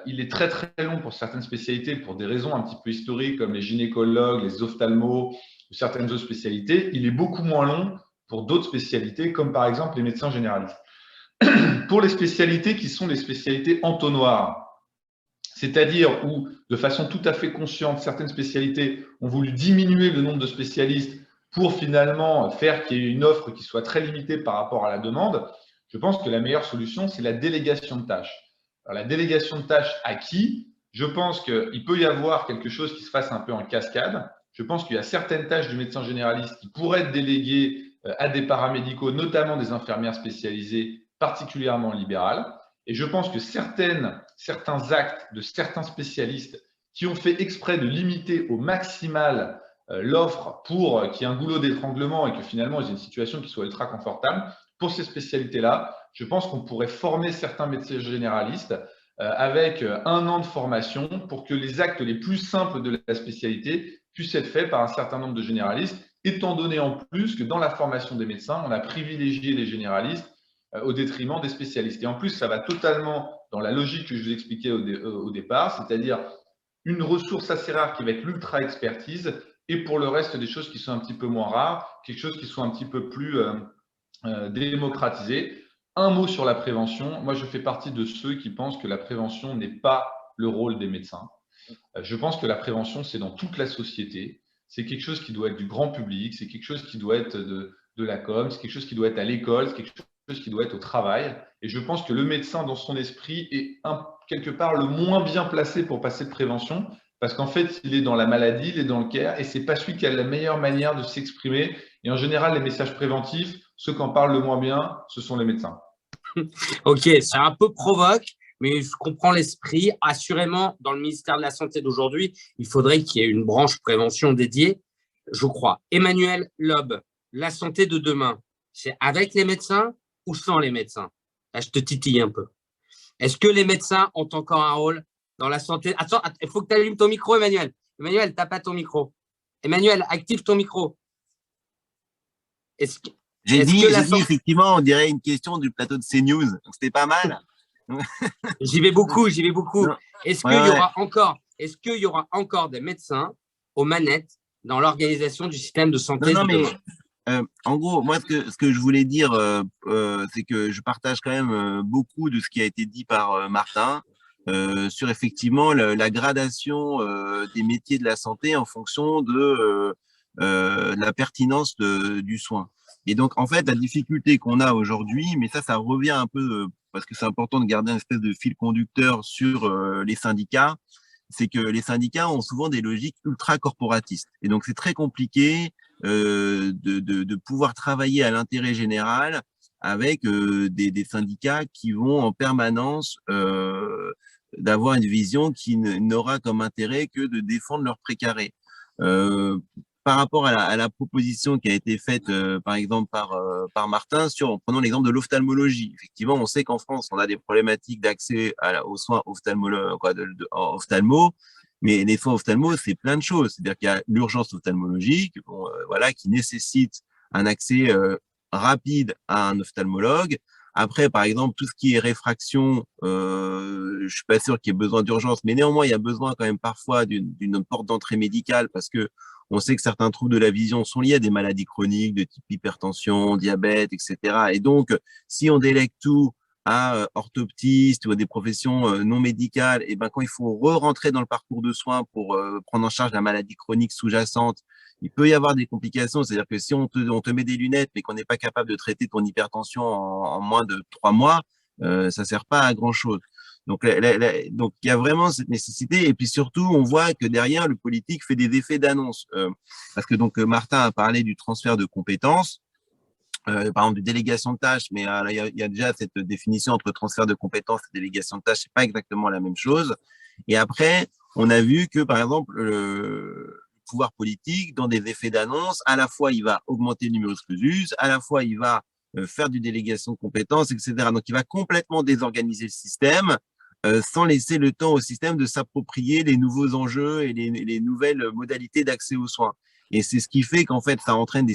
il est très très long pour certaines spécialités pour des raisons un petit peu historiques comme les gynécologues, les ophtalmos ou certaines autres spécialités. Il est beaucoup moins long pour d'autres spécialités comme par exemple les médecins généralistes. Pour les spécialités qui sont les spécialités entonnoirs, c'est-à-dire où de façon tout à fait consciente, certaines spécialités ont voulu diminuer le nombre de spécialistes pour finalement faire qu'il y ait une offre qui soit très limitée par rapport à la demande, je pense que la meilleure solution, c'est la délégation de tâches. Alors, la délégation de tâches à qui? Je pense qu'il peut y avoir quelque chose qui se fasse un peu en cascade. Je pense qu'il y a certaines tâches du médecin généraliste qui pourraient être déléguées à des paramédicaux, notamment des infirmières spécialisées, particulièrement libérales. Et je pense que certains actes de certains spécialistes qui ont fait exprès de limiter au maximal l'offre pour qu'il y ait un goulot d'étranglement et que finalement, ils aient une situation qui soit ultra confortable, pour ces spécialités-là, je pense qu'on pourrait former certains médecins généralistes avec 1 an de formation pour que les actes les plus simples de la spécialité puisse être fait par un certain nombre de généralistes, étant donné en plus que dans la formation des médecins, on a privilégié les généralistes au détriment des spécialistes. Et en plus, ça va totalement dans la logique que je vous expliquais au départ, c'est-à-dire une ressource assez rare qui va être l'ultra-expertise, et pour le reste des choses qui sont un petit peu moins rares, quelque chose qui soit un petit peu plus démocratisé. Un mot sur la prévention. Moi, je fais partie de ceux qui pensent que la prévention n'est pas le rôle des médecins. Je pense que la prévention, c'est dans toute la société. C'est quelque chose qui doit être du grand public, c'est quelque chose qui doit être de la com, c'est quelque chose qui doit être à l'école, c'est quelque chose qui doit être au travail. Et je pense que le médecin, dans son esprit, est quelque part le moins bien placé pour passer de prévention, parce qu'en fait, il est dans la maladie, il est dans le care, et c'est pas celui qui a la meilleure manière de s'exprimer. Et en général, les messages préventifs, ceux qui en parlent le moins bien, ce sont les médecins. Ok, c'est un peu provoque, mais je comprends l'esprit. Assurément, dans le ministère de la Santé d'aujourd'hui, il faudrait qu'il y ait une branche prévention dédiée, je crois. Emmanuel Loeb, la santé de demain, c'est avec les médecins ou sans les médecins? Là, je te titille un peu. Est-ce que les médecins ont encore un rôle dans la santé? Attends, il faut que tu allumes ton micro, Emmanuel. Emmanuel, t'as pas ton micro. Emmanuel, active ton micro. J'ai dit, effectivement, on dirait une question du plateau de CNews. C'était pas mal. J'y vais beaucoup. Est-ce qu'il y aura encore des médecins aux manettes dans l'organisation du système de santé de demain? En gros, moi, ce que je voulais dire, c'est que je partage quand même beaucoup de ce qui a été dit par Martin sur effectivement la gradation des métiers de la santé en fonction de la pertinence du soin. Et donc, en fait, la difficulté qu'on a aujourd'hui, mais ça revient un peu, parce que c'est important de garder une espèce de fil conducteur sur les syndicats, c'est que les syndicats ont souvent des logiques ultra-corporatistes. Et donc, c'est très compliqué de pouvoir travailler à l'intérêt général avec des syndicats qui vont en permanence d'avoir une vision qui n'aura comme intérêt que de défendre leur précaré. Par rapport à la proposition qui a été faite, par exemple, par Martin, prenons l'exemple de l'ophtalmologie. Effectivement, on sait qu'en France, on a des problématiques d'accès aux soins ophtalmo, mais les soins ophtalmo, c'est plein de choses. C'est-à-dire qu'il y a l'urgence ophtalmologique, qui nécessite un accès rapide à un ophtalmologue. Après, par exemple, tout ce qui est réfraction, je suis pas sûr qu'il y ait besoin d'urgence, mais néanmoins, il y a besoin quand même parfois d'une porte d'entrée médicale parce que on sait que certains troubles de la vision sont liés à des maladies chroniques de type hypertension, diabète, etc. Et donc, si on délègue tout à orthoptistes ou à des professions non médicales, et ben quand il faut re-rentrer dans le parcours de soins pour prendre en charge la maladie chronique sous-jacente, il peut y avoir des complications. C'est-à-dire que si on te met des lunettes mais qu'on n'est pas capable de traiter ton hypertension en moins de 3 mois, ça sert pas à grand-chose. Donc, il y a vraiment cette nécessité. Et puis surtout, on voit que derrière, le politique fait des effets d'annonce. Parce que donc Martin a parlé du transfert de compétences, par exemple, de délégation de tâches, mais il y a déjà cette définition entre transfert de compétences et délégation de tâches, c'est pas exactement la même chose. Et après, on a vu que, par exemple, le pouvoir politique, dans des effets d'annonce, à la fois, il va augmenter le numerus clausus, à la fois, il va faire du délégation de compétences, etc. Donc, il va complètement désorganiser le système, sans laisser le temps au système de s'approprier les nouveaux enjeux et les nouvelles modalités d'accès aux soins. Et c'est ce qui fait qu'en fait, ça entraîne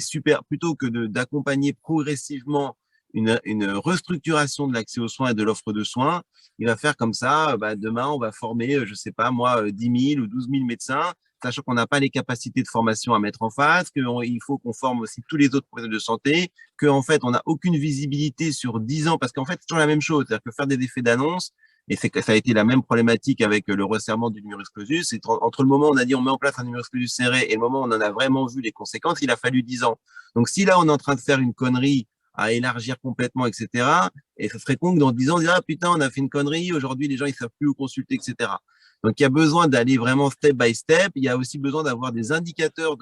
plutôt que d'accompagner progressivement une restructuration de l'accès aux soins et de l'offre de soins, il va faire comme ça, demain, on va former, je sais pas moi, 10 000 ou 12 000 médecins, sachant qu'on n'a pas les capacités de formation à mettre en face, qu'il faut qu'on forme aussi tous les autres professionnels de santé, qu'en fait, on n'a aucune visibilité sur 10 ans, parce qu'en fait, c'est toujours la même chose, c'est-à-dire que faire des effets d'annonce, et ça a été la même problématique avec le resserrement du numerus clausus. C'est entre le moment où on a dit on met en place un numerus clausus serré et le moment où on en a vraiment vu les conséquences, il a fallu 10 ans. Donc si là on est en train de faire une connerie à élargir complètement, etc., et ce serait con que dans 10 ans on dise ah putain on a fait une connerie, aujourd'hui les gens ils savent plus où consulter, etc. Donc il y a besoin d'aller vraiment step by step. Il y a aussi besoin d'avoir des indicateurs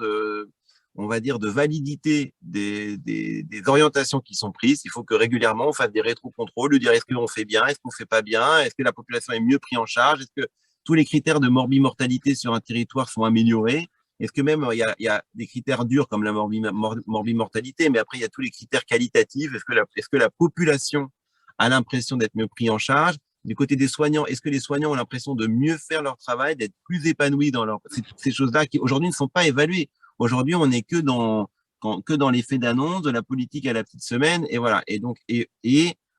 on va dire, de validité des orientations qui sont prises. Il faut que régulièrement, on fasse des rétro-contrôles, de dire est-ce qu'on fait bien, est-ce qu'on fait pas bien, est-ce que la population est mieux prise en charge, est-ce que tous les critères de morbimortalité sur un territoire sont améliorés, est-ce que même il y a des critères durs comme la morbimortalité, mais après il y a tous les critères qualitatifs, est-ce que la population a l'impression d'être mieux prise en charge. du côté des soignants, est-ce que les soignants ont l'impression de mieux faire leur travail, d'être plus épanouis dans leur… C'est toutes ces choses-là qui aujourd'hui ne sont pas évaluées. Aujourd'hui, on n'est que dans l'effet d'annonce, de la politique à la petite semaine, et voilà. Et donc,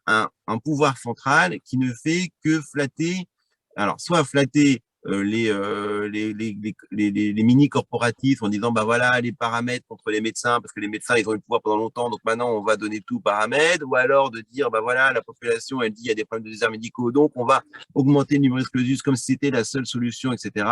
un pouvoir central qui ne fait que flatter, alors soit flatter les mini-corporatifs en disant, bah voilà, les paramètres contre les médecins, parce que les médecins, ils ont eu le pouvoir pendant longtemps, donc maintenant, on va donner tout paramètres, ou alors de dire, bah voilà, la population, elle dit, il y a des problèmes de déserts médicaux, donc on va augmenter le numerus clausus comme si c'était la seule solution, etc.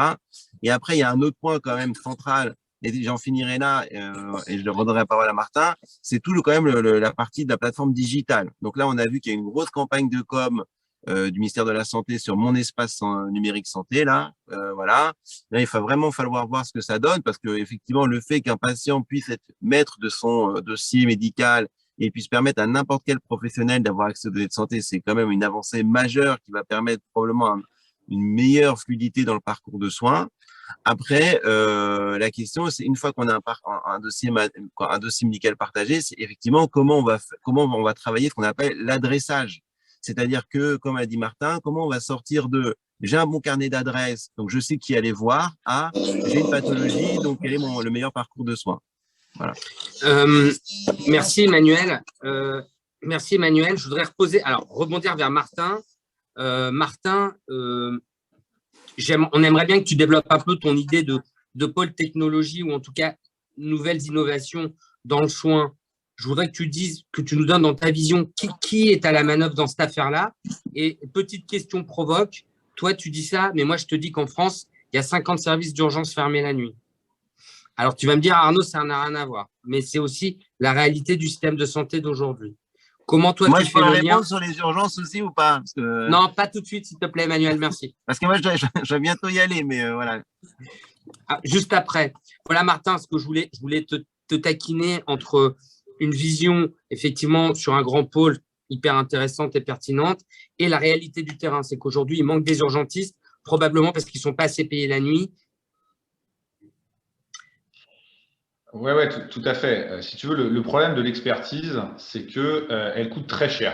Et après, il y a un autre point quand même central, et j'en finirai là, et je redonnerai la parole à Martin, c'est quand même la partie de la plateforme digitale. Donc là, on a vu qu'il y a une grosse campagne de com du ministère de la Santé sur mon espace numérique santé, là, voilà. Là, il va vraiment falloir voir ce que ça donne, parce que effectivement, le fait qu'un patient puisse être maître de son dossier médical et puisse permettre à n'importe quel professionnel d'avoir accès aux données de santé, c'est quand même une avancée majeure qui va permettre probablement une meilleure fluidité dans le parcours de soins. Après, la question, c'est une fois qu'on a un dossier médical partagé, c'est effectivement comment on va travailler ce qu'on appelle l'adressage. C'est-à-dire que, comme a dit Martin, comment on va sortir de j'ai un bon carnet d'adresses, donc je sais qui aller voir, à j'ai une pathologie, donc quel est le meilleur parcours de soins. Voilà. Merci Emmanuel. Merci Emmanuel. Je voudrais rebondir vers Martin. Martin, on aimerait bien que tu développes un peu ton idée de pôle technologie ou en tout cas nouvelles innovations dans le soin. Je voudrais que tu nous donnes dans ta vision qui est à la manœuvre dans cette affaire-là. Et petite question provoque, toi tu dis ça, mais moi je te dis qu'en France, il y a 50 services d'urgence fermés la nuit. Alors tu vas me dire, Arnaud, ça n'a rien à voir, mais c'est aussi la réalité du système de santé d'aujourd'hui. Comment toi moi, tu fais le lien? Moi, je peux répondre sur les urgences aussi ou pas? Parce que… Non, pas tout de suite, s'il te plaît, Emmanuel, merci. Parce que moi, je vais bientôt y aller, mais voilà. Juste après. Voilà, Martin, ce que je voulais te taquiner entre une vision, effectivement, sur un grand pôle hyper intéressante et pertinente, et la réalité du terrain. C'est qu'aujourd'hui, il manque des urgentistes, probablement parce qu'ils ne sont pas assez payés la nuit. Oui, tout à fait. Si tu veux, le problème de l'expertise, c'est qu'elle coûte très cher.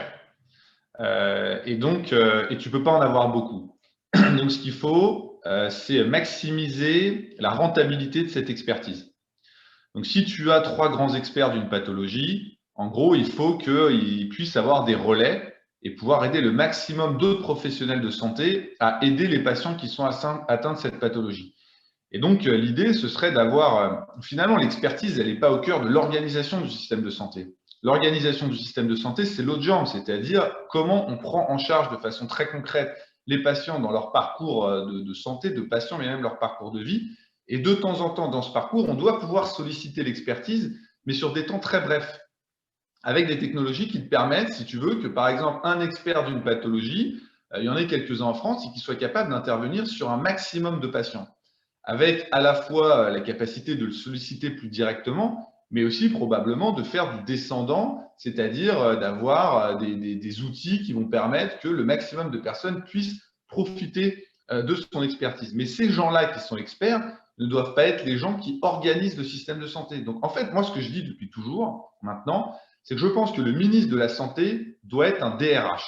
Et tu ne peux pas en avoir beaucoup. Donc, ce qu'il faut, c'est maximiser la rentabilité de cette expertise. Donc, si tu as 3 grands experts d'une pathologie, en gros, il faut qu'ils puissent avoir des relais et pouvoir aider le maximum d'autres professionnels de santé à aider les patients qui sont atteints de cette pathologie. Et donc, l'idée, ce serait d'avoir… finalement, l'expertise, elle n'est pas au cœur de l'organisation du système de santé. L'organisation du système de santé, c'est l'autre jambe, c'est-à-dire comment on prend en charge de façon très concrète les patients dans leur parcours de santé, de patients, mais même leur parcours de vie. Et de temps en temps, dans ce parcours, on doit pouvoir solliciter l'expertise, mais sur des temps très brefs, avec des technologies qui te permettent, si tu veux, que par exemple, un expert d'une pathologie, il y en ait quelques-uns en France, et qui soit capable d'intervenir sur un maximum de patients, avec à la fois la capacité de le solliciter plus directement, mais aussi probablement de faire du descendant, c'est-à-dire d'avoir des outils qui vont permettre que le maximum de personnes puissent profiter de son expertise. Mais ces gens-là qui sont experts ne doivent pas être les gens qui organisent le système de santé. Donc, en fait, moi, ce que je dis depuis toujours, maintenant, c'est que je pense que le ministre de la Santé doit être un DRH.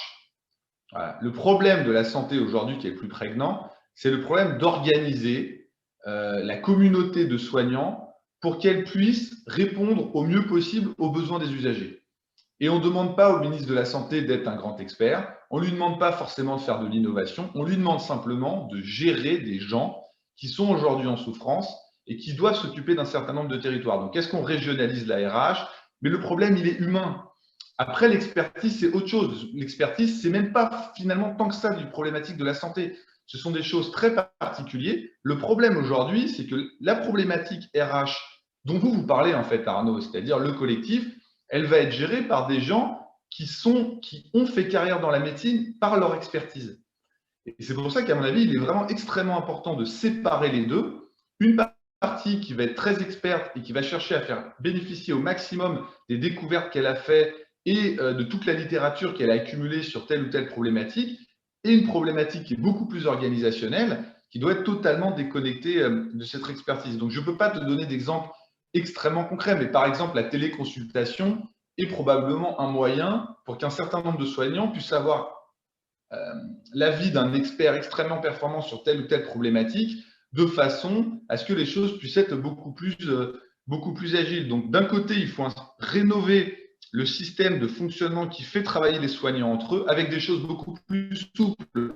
Voilà. Le problème de la santé aujourd'hui qui est le plus prégnant, c'est le problème d'organiser la communauté de soignants pour qu'elle puisse répondre au mieux possible aux besoins des usagers. Et on ne demande pas au ministre de la Santé d'être un grand expert, on ne lui demande pas forcément de faire de l'innovation, on lui demande simplement de gérer des gens qui sont aujourd'hui en souffrance et qui doivent s'occuper d'un certain nombre de territoires. Donc, est-ce qu'on régionalise la RH? Mais le problème, il est humain. Après, l'expertise, c'est autre chose. L'expertise, c'est même pas finalement tant que ça du problématique de la santé. Ce sont des choses très particulières. Le problème aujourd'hui, c'est que la problématique RH dont vous parlez en fait, Arnaud, c'est-à-dire le collectif, elle va être gérée par des gens qui ont fait carrière dans la médecine par leur expertise. Et c'est pour ça qu'à mon avis, il est vraiment extrêmement important de séparer les deux. Une partie qui va être très experte et qui va chercher à faire bénéficier au maximum des découvertes qu'elle a faites et de toute la littérature qu'elle a accumulée sur telle ou telle problématique, et une problématique qui est beaucoup plus organisationnelle, qui doit être totalement déconnectée de cette expertise. Donc, je ne peux pas te donner d'exemple extrêmement concret, mais par exemple, la téléconsultation est probablement un moyen pour qu'un certain nombre de soignants puissent avoir l'avis d'un expert extrêmement performant sur telle ou telle problématique, de façon à ce que les choses puissent être beaucoup plus agiles. Donc, d'un côté, il faut rénover le système de fonctionnement qui fait travailler les soignants entre eux avec des choses beaucoup plus souples.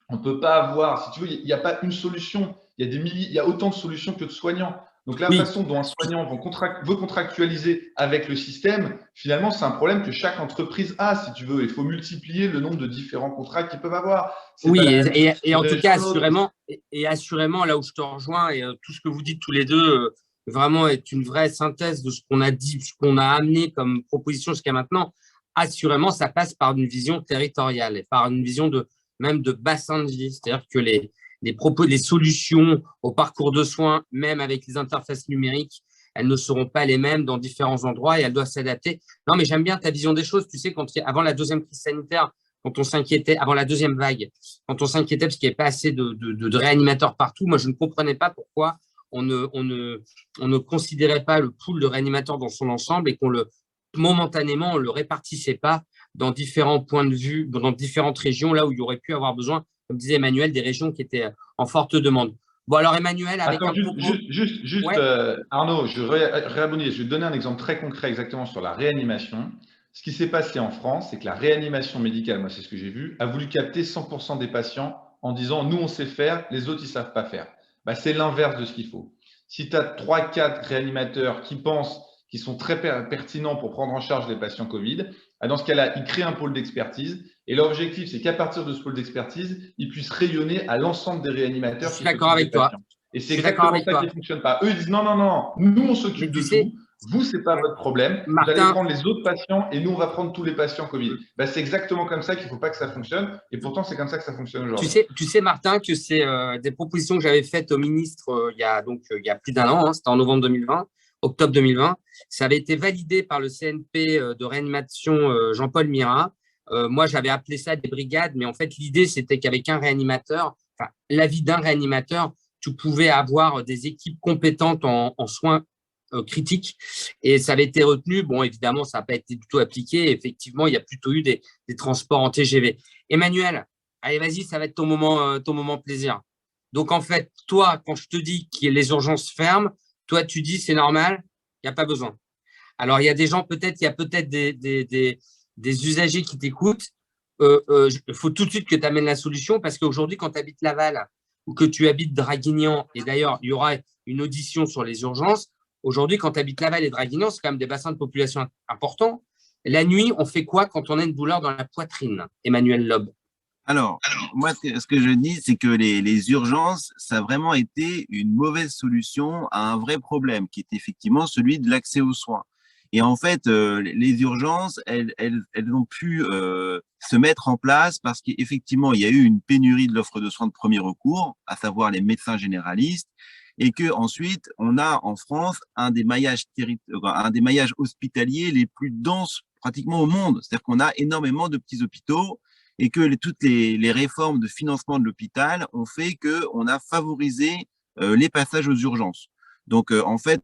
On ne peut pas avoir, si tu veux, il n'y a pas une solution. Il y a autant de solutions que de soignants. Donc, la façon dont un soignant veut contractualiser avec le système, finalement, c'est un problème que chaque entreprise a, si tu veux. Il faut multiplier le nombre de différents contrats qu'ils peuvent avoir. Oui, et en tout cas, assurément, là où je te rejoins, et tout ce que vous dites tous les deux, vraiment est une vraie synthèse de ce qu'on a dit, ce qu'on a amené comme proposition jusqu'à maintenant. Assurément, ça passe par une vision territoriale et par une vision même de bassin de vie. C'est-à-dire que les solutions au parcours de soins, même avec les interfaces numériques, elles ne seront pas les mêmes dans différents endroits et elles doivent s'adapter. Non, mais j'aime bien ta vision des choses. Tu sais, avant la deuxième crise sanitaire, quand on s'inquiétait, avant la deuxième vague, quand on s'inquiétait parce qu'il n'y avait pas assez de réanimateurs partout, moi, je ne comprenais pas pourquoi on ne considérait pas le pool de réanimateurs dans son ensemble et momentanément, on ne le répartissait pas dans différents points de vue, dans différentes régions, là où il y aurait pu avoir besoin, comme disait Emmanuel, des régions qui étaient en forte demande. Bon, alors Emmanuel, avec Arnaud, je vais te donner un exemple très concret exactement sur la réanimation. Ce qui s'est passé en France, c'est que la réanimation médicale, moi c'est ce que j'ai vu, a voulu capter 100% des patients en disant « nous on sait faire, les autres ils ne savent pas faire ». C'est l'inverse de ce qu'il faut. Si tu as 3-4 réanimateurs qui pensent qu'ils sont très pertinents pour prendre en charge les patients Covid, dans ce cas-là, ils créent un pôle d'expertise et l'objectif, c'est qu'à partir de ce pôle d'expertise, ils puissent rayonner à l'ensemble des réanimateurs. Je suis d'accord avec toi. Et c'est exactement ça qui ne fonctionne pas. Eux, ils disent non, nous, on s'occupe de tout. Vous, ce n'est pas votre problème. Martin, vous allez prendre les autres patients et nous, on va prendre tous les patients Covid. C'est exactement comme ça qu'il ne faut pas que ça fonctionne. Et pourtant, c'est comme ça que ça fonctionne aujourd'hui. Tu sais, Martin, que c'est des propositions que j'avais faites au ministre il y a plus d'un an, c'était en novembre 2020, octobre 2020. Ça avait été validé par le CNP de réanimation Jean-Paul Mirat. Moi, j'avais appelé ça des brigades, mais en fait, l'idée, c'était qu'avec un réanimateur, l'avis d'un réanimateur, tu pouvais avoir des équipes compétentes en soins critiques et ça avait été retenu. Bon, évidemment, ça n'a pas été du tout appliqué. Effectivement, il y a plutôt eu des transports en TGV. Emmanuel, allez, vas-y, ça va être ton moment plaisir. Donc, en fait, toi, quand je te dis que les urgences ferment, toi, tu dis c'est normal, il n'y a pas besoin. Alors, il y a des gens, il y a peut-être des usagers qui t'écoutent. Il faut tout de suite que tu amènes la solution parce qu'aujourd'hui, quand tu habites Laval ou que tu habites Draguignan, et d'ailleurs, il y aura une audition sur les urgences. Aujourd'hui, quand tu habites Laval et Draguignan, c'est quand même des bassins de population importants. La nuit, on fait quoi quand on a une douleur dans la poitrine, Emmanuel Lob? Alors, moi, ce que je dis, c'est que les urgences, ça a vraiment été une mauvaise solution à un vrai problème, qui est effectivement celui de l'accès aux soins. Et en fait, les urgences, elles ont pu se mettre en place parce qu'effectivement, il y a eu une pénurie de l'offre de soins de premier recours, à savoir les médecins généralistes, et que ensuite, on a en France un des maillages hospitaliers les plus denses pratiquement au monde. C'est-à-dire qu'on a énormément de petits hôpitaux et que toutes les réformes de financement de l'hôpital ont fait qu'on a favorisé les passages aux urgences. Donc, en fait,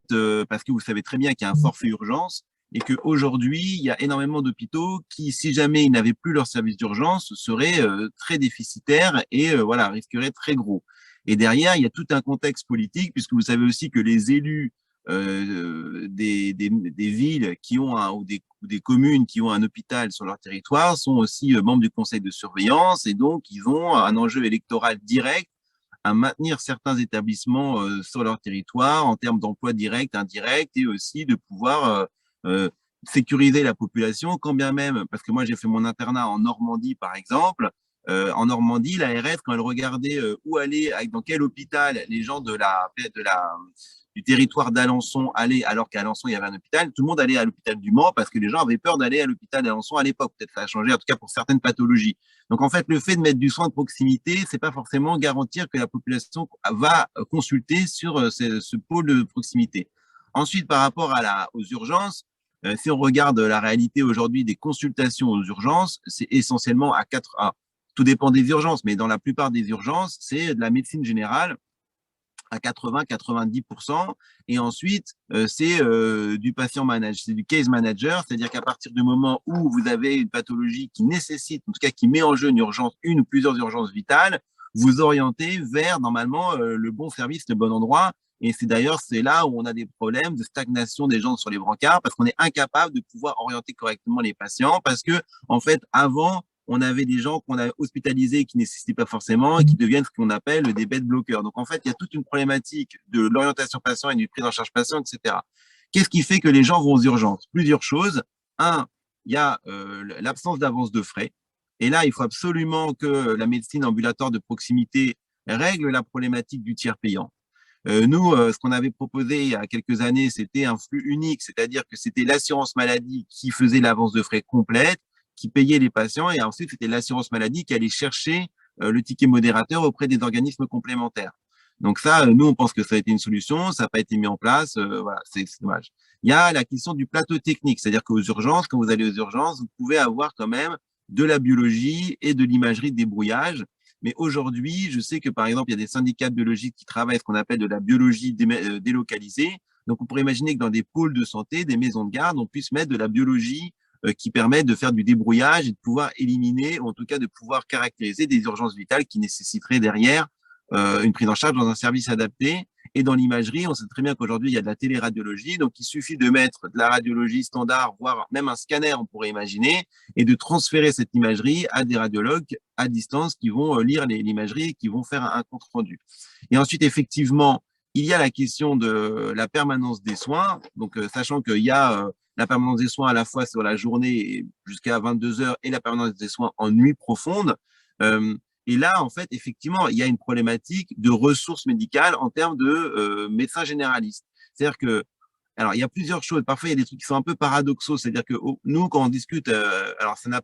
parce que vous savez très bien qu'il y a un forfait urgence et qu'aujourd'hui, il y a énormément d'hôpitaux qui, si jamais ils n'avaient plus leur service d'urgence, seraient très déficitaires et voilà, risqueraient très gros. Et derrière, il y a tout un contexte politique, puisque vous savez aussi que les élus des villes qui ont ou des communes qui ont un hôpital sur leur territoire sont aussi membres du conseil de surveillance et donc ils ont un enjeu électoral direct à maintenir certains établissements sur leur territoire en termes d'emploi direct, indirect et aussi de pouvoir sécuriser la population, quand bien même, parce que moi j'ai fait mon internat en Normandie par exemple, en Normandie, l'ARS, quand elle regardait où aller, dans quel hôpital les gens du territoire d'Alençon allaient, alors qu'à Alençon, il y avait un hôpital, tout le monde allait à l'hôpital du Mans parce que les gens avaient peur d'aller à l'hôpital d'Alençon à l'époque. Peut-être ça a changé, en tout cas pour certaines pathologies. Donc, en fait, le fait de mettre du soin de proximité, c'est pas forcément garantir que la population va consulter sur ce pôle de proximité. Ensuite, par rapport aux urgences, si on regarde la réalité aujourd'hui des consultations aux urgences, c'est essentiellement à 4A. Tout dépend des urgences, mais dans la plupart des urgences, c'est de la médecine générale à 80-90%. Et ensuite, c'est du patient manager, c'est du case manager, c'est-à-dire qu'à partir du moment où vous avez une pathologie qui nécessite, en tout cas qui met en jeu une urgence, une ou plusieurs urgences vitales, vous orientez vers normalement le bon service, le bon endroit. Et c'est d'ailleurs, c'est là où on a des problèmes de stagnation des gens sur les brancards parce qu'on est incapable de pouvoir orienter correctement les patients parce que, en fait, avant, on avait des gens qu'on a hospitalisés qui ne nécessitaient pas forcément et qui deviennent ce qu'on appelle des bed bloqueurs. Donc, en fait, il y a toute une problématique de l'orientation patient et du prise en charge patient, etc. Qu'est-ce qui fait que les gens vont aux urgences? Plusieurs choses. Un, il y a l'absence d'avance de frais. Et là, il faut absolument que la médecine ambulatoire de proximité règle la problématique du tiers payant. Nous, ce qu'on avait proposé il y a quelques années, c'était un flux unique, c'est-à-dire que c'était l'assurance maladie qui faisait l'avance de frais complète, qui payait les patients, et ensuite, c'était l'assurance maladie qui allait chercher le ticket modérateur auprès des organismes complémentaires. Donc ça, nous, on pense que ça a été une solution, ça n'a pas été mis en place, voilà, c'est dommage. Il y a la question du plateau technique, c'est-à-dire qu'aux urgences, quand vous allez aux urgences, vous pouvez avoir quand même de la biologie et de l'imagerie de débrouillage. Mais aujourd'hui, je sais que par exemple, il y a des syndicats biologiques qui travaillent ce qu'on appelle de la biologie délocalisée. Donc, on pourrait imaginer que dans des pôles de santé, des maisons de garde, on puisse mettre de la biologie qui permet de faire du débrouillage et de pouvoir éliminer, ou en tout cas de pouvoir caractériser des urgences vitales qui nécessiteraient derrière une prise en charge dans un service adapté. Et dans l'imagerie, on sait très bien qu'aujourd'hui, il y a de la téléradiologie, donc il suffit de mettre de la radiologie standard, voire même un scanner, on pourrait imaginer, et de transférer cette imagerie à des radiologues à distance qui vont lire l'imagerie et qui vont faire un compte rendu. Et ensuite, effectivement, il y a la question de la permanence des soins, donc sachant qu'il y a la permanence des soins à la fois sur la journée jusqu'à 22 heures et la permanence des soins en nuit profonde. Et là, en fait, effectivement, il y a une problématique de ressources médicales en termes de médecins généralistes. C'est-à-dire que, alors, il y a plusieurs choses. Parfois, il y a des trucs qui sont un peu paradoxaux. C'est-à-dire que nous, quand on discute, alors ça ne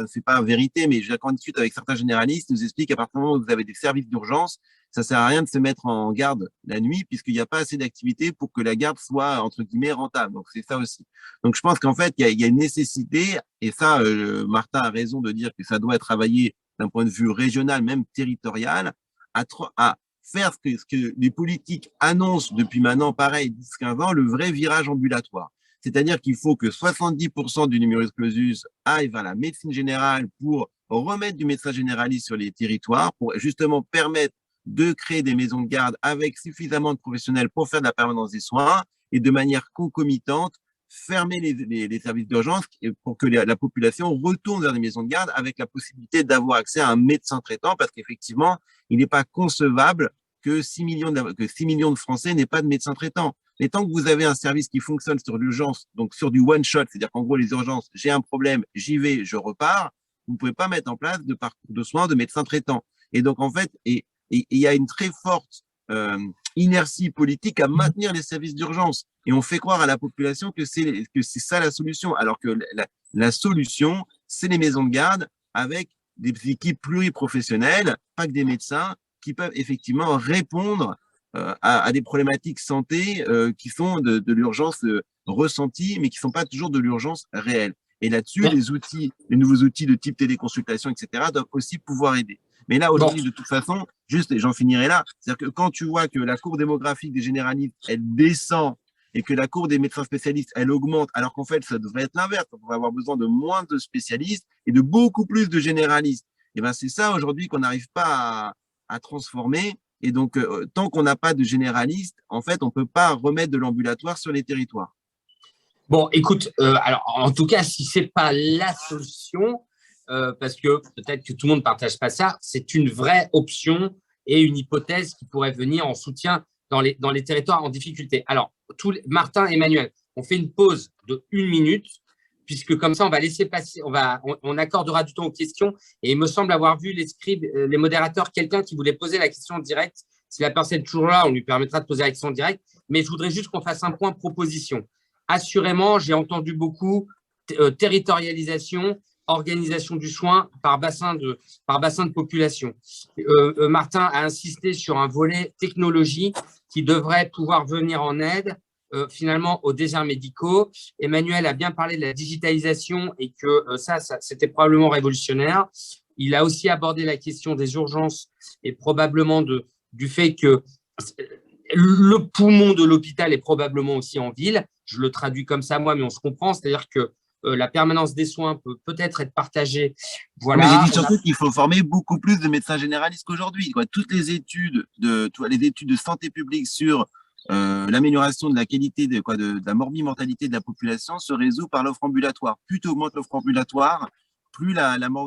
fait pas vérité, mais quand on discute avec certains généralistes, ils nous expliquent qu'à partir du moment où vous avez des services d'urgence, ça sert à rien de se mettre en garde la nuit puisqu'il n'y a pas assez d'activité pour que la garde soit, entre guillemets, rentable. Donc, c'est ça aussi. Donc, je pense qu'en fait, il y a une nécessité, et ça, Martin a raison de dire que ça doit être travaillé d'un point de vue régional, même territorial, à faire ce que les politiques annoncent depuis maintenant, pareil, 10-15 ans, le vrai virage ambulatoire. C'est-à-dire qu'il faut que 70% du numerus clausus aille vers la médecine générale pour remettre du médecin généraliste sur les territoires, pour justement permettre de créer des maisons de garde avec suffisamment de professionnels pour faire de la permanence des soins et de manière concomitante, fermer les services d'urgence pour que la population retourne vers les maisons de garde avec la possibilité d'avoir accès à un médecin traitant parce qu'effectivement, il n'est pas concevable que 6 millions de Français n'aient pas de médecin traitant. Mais tant que vous avez un service qui fonctionne sur l'urgence, donc sur du one-shot, c'est-à-dire qu'en gros, les urgences, j'ai un problème, j'y vais, je repars, vous ne pouvez pas mettre en place de parcours de soins de médecin traitant. Et donc, en fait, il y a une très forte inertie politique à maintenir les services d'urgence. Et on fait croire à la population que c'est ça la solution, alors que la solution, c'est les maisons de garde avec des équipes pluriprofessionnelles, pas que des médecins, qui peuvent effectivement répondre à des problématiques santé qui sont de l'urgence ressentie, mais qui ne sont pas toujours de l'urgence réelle. Et là-dessus, les nouveaux outils de type téléconsultation, etc., doivent aussi pouvoir aider. Mais là, aujourd'hui, de toute façon, juste, et j'en finirai là, c'est-à-dire que quand tu vois que la courbe démographique des généralistes, elle descend et que la courbe des médecins spécialistes, elle augmente, alors qu'en fait, ça devrait être l'inverse. On va avoir besoin de moins de spécialistes et de beaucoup plus de généralistes. Et ben, c'est ça aujourd'hui qu'on n'arrive pas à transformer. Et donc, tant qu'on n'a pas de généralistes, en fait, on ne peut pas remettre de l'ambulatoire sur les territoires. Bon, écoute, alors en tout cas, si ce n'est pas la solution, parce que peut-être que tout le monde ne partage pas ça, c'est une vraie option et une hypothèse qui pourrait venir en soutien dans les territoires en difficulté. Alors, Martin et Emmanuel, on fait une pause de 1 minute, puisque comme ça, on va laisser passer, on accordera du temps aux questions. Et il me semble avoir vu les modérateurs, quelqu'un qui voulait poser la question en direct. Si la personne est toujours là, on lui permettra de poser la question en direct. Mais je voudrais juste qu'on fasse un point proposition. Assurément, j'ai entendu beaucoup territorialisation, organisation du soin par bassin de population. Martin a insisté sur un volet technologie qui devrait pouvoir venir en aide finalement aux déserts médicaux. Emmanuel a bien parlé de la digitalisation et que ça c'était probablement révolutionnaire. Il a aussi abordé la question des urgences et probablement du fait que le poumon de l'hôpital est probablement aussi en ville. Je le traduis comme ça, moi, mais on se comprend. C'est-à-dire que la permanence des soins peut peut-être être partagée. Voilà. Mais j'ai dit surtout qu'il faut former beaucoup plus de médecins généralistes qu'aujourd'hui. Toutes les études de santé publique sur l'amélioration de la qualité de la morbimortalité de la population se résout par l'offre ambulatoire. Plus tu augmentes l'offre ambulatoire, plus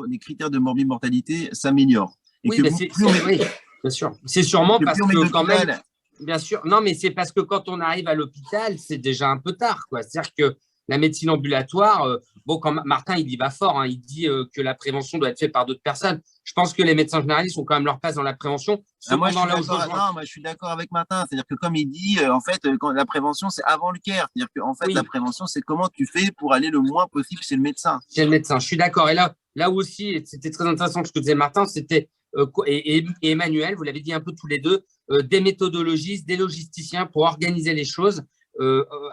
les critères de morbimortalité s'améliorent. Oui, oui, bien sûr. C'est sûrement parce que quand même… Bien sûr. Non, mais c'est parce que quand on arrive à l'hôpital, c'est déjà un peu tard, quoi. C'est-à-dire que la médecine ambulatoire, quand Martin, il y va fort, hein, il dit que la prévention doit être faite par d'autres personnes. Je pense que les médecins généralistes ont quand même leur place dans la prévention. Moi, je suis d'accord avec Martin. C'est-à-dire que comme il dit, en fait, quand la prévention, c'est avant le care. C'est-à-dire que fait, la prévention, c'est comment tu fais pour aller le moins possible chez le médecin. Chez le médecin, je suis d'accord. Et là aussi, c'était très intéressant ce que disait Martin, c'était, et Emmanuel, vous l'avez dit un peu tous les deux, des méthodologistes, des logisticiens pour organiser les choses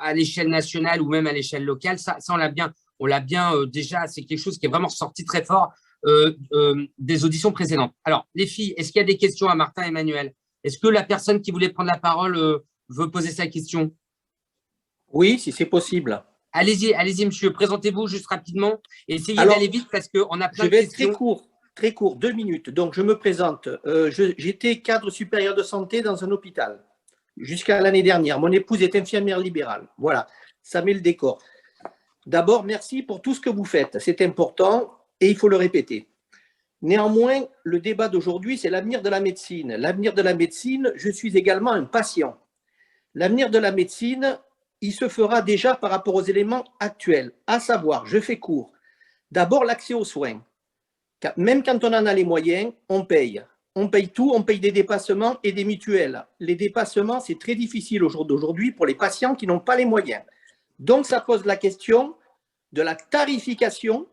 à l'échelle nationale ou même à l'échelle locale. Ça on l'a bien déjà, c'est quelque chose qui est vraiment sorti très fort des auditions précédentes. Alors, les filles, est-ce qu'il y a des questions à Martin et Emmanuel? Est-ce que la personne qui voulait prendre la parole veut poser sa question? Oui, si c'est possible. Allez-y, monsieur, présentez-vous juste rapidement et essayez d'aller vite parce qu'on a plein de questions. Je vais être très court, 2 minutes. Donc, je me présente. J'étais cadre supérieur de santé dans un hôpital jusqu'à l'année dernière. Mon épouse est infirmière libérale. Voilà, ça met le décor. D'abord, merci pour tout ce que vous faites. C'est important et il faut le répéter. Néanmoins, le débat d'aujourd'hui, c'est l'avenir de la médecine. L'avenir de la médecine, je suis également un patient. L'avenir de la médecine, il se fera déjà par rapport aux éléments actuels, à savoir, je fais court, d'abord l'accès aux soins. Même quand on en a les moyens, on paye. On paye tout, on paye des dépassements et des mutuelles. Les dépassements, c'est très difficile au jour d'aujourd'hui pour les patients qui n'ont pas les moyens. Donc, ça pose la question de la tarification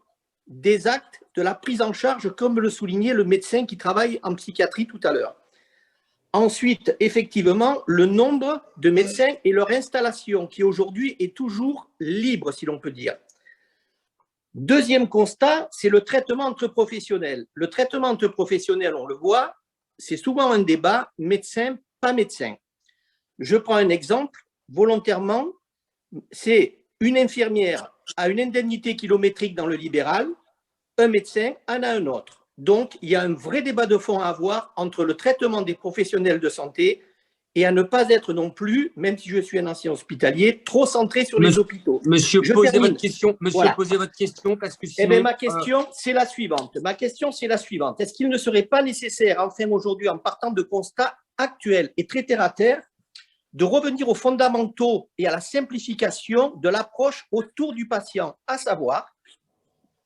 des actes, de la prise en charge, comme le soulignait le médecin qui travaille en psychiatrie tout à l'heure. Ensuite, effectivement, le nombre de médecins et leur installation qui aujourd'hui est toujours libre, si l'on peut dire. Deuxième constat, c'est le traitement entre professionnels. Le traitement entre professionnels, on le voit, c'est souvent un débat médecin, pas médecin. Je prends un exemple, volontairement, c'est une infirmière a une indemnité kilométrique dans le libéral, un médecin en a un autre. Donc, il y a un vrai débat de fond à avoir entre le traitement des professionnels de santé et à ne pas être non plus, même si je suis un ancien hospitalier, trop centré sur les hôpitaux. Monsieur, posez votre question. Monsieur, voilà. Posez votre question parce que sinon… Eh bien, ma question, c'est la suivante. Est-ce qu'il ne serait pas nécessaire, enfin aujourd'hui, en partant de constats actuels et très terre à terre, de revenir aux fondamentaux et à la simplification de l'approche autour du patient, à savoir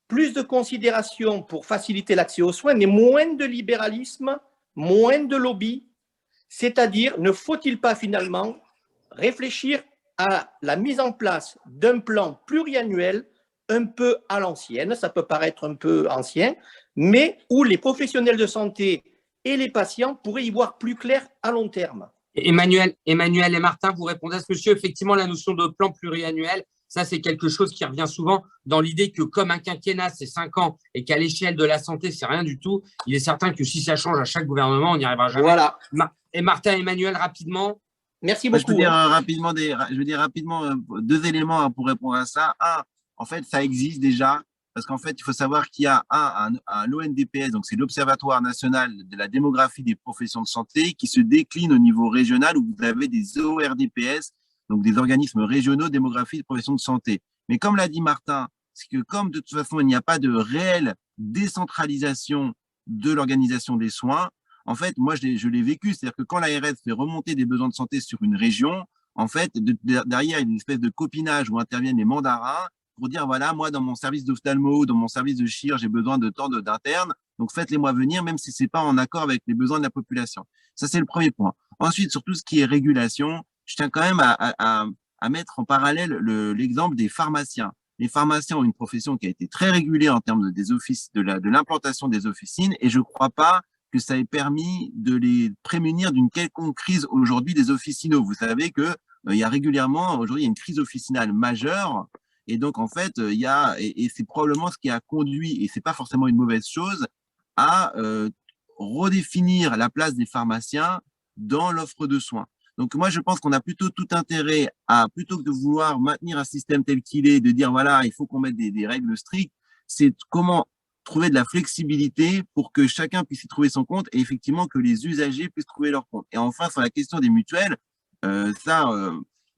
plus de considération pour faciliter l'accès aux soins, mais moins de libéralisme, moins de lobby. C'est-à-dire, ne faut-il pas finalement réfléchir à la mise en place d'un plan pluriannuel un peu à l'ancienne, ça peut paraître un peu ancien, mais où les professionnels de santé et les patients pourraient y voir plus clair à long terme. Emmanuel et Martin, vous répondez à ce monsieur. Effectivement, la notion de plan pluriannuel, ça, c'est quelque chose qui revient souvent dans l'idée que comme un quinquennat, c'est 5 ans et qu'à l'échelle de la santé, c'est rien du tout. Il est certain que si ça change à chaque gouvernement, on n'y arrivera jamais. Voilà. Et Martin et Emmanuel, rapidement. Merci beaucoup. Je veux dire rapidement 2 éléments pour répondre à ça. Un, en fait, ça existe déjà. Parce qu'en fait, il faut savoir qu'il y a l'ONDPS, donc c'est l'Observatoire national de la démographie des professions de santé, qui se décline au niveau régional où vous avez des ORDPS, donc des organismes régionaux de démographie des professions de santé. Mais comme l'a dit Martin, c'est que comme de toute façon, il n'y a pas de réelle décentralisation de l'organisation des soins, en fait, moi, je l'ai vécu. C'est-à-dire que quand l'ARS fait remonter des besoins de santé sur une région, en fait, derrière, il y a une espèce de copinage où interviennent les mandarins pour dire, voilà, moi, dans mon service d'ophtalmo, dans mon service de chir, j'ai besoin de tant d'internes, donc faites-les-moi venir, même si ce n'est pas en accord avec les besoins de la population. Ça, c'est le premier point. Ensuite, sur tout ce qui est régulation, je tiens quand même à mettre en parallèle l'exemple des pharmaciens. Les pharmaciens ont une profession qui a été très régulée en termes de l'implantation des officines, et je ne crois pas que ça ait permis de les prémunir d'une quelconque crise aujourd'hui des officinaux. Vous savez qu'il y a régulièrement, aujourd'hui, il y a une crise officinale majeure. Et donc, en fait, et c'est probablement ce qui a conduit, et ce n'est pas forcément une mauvaise chose, à redéfinir la place des pharmaciens dans l'offre de soins. Donc, moi, je pense qu'on a plutôt tout intérêt à, plutôt que de vouloir maintenir un système tel qu'il est, de dire, voilà, il faut qu'on mette des règles strictes, c'est comment trouver de la flexibilité pour que chacun puisse y trouver son compte et effectivement que les usagers puissent trouver leur compte. Et enfin, sur la question des mutuelles,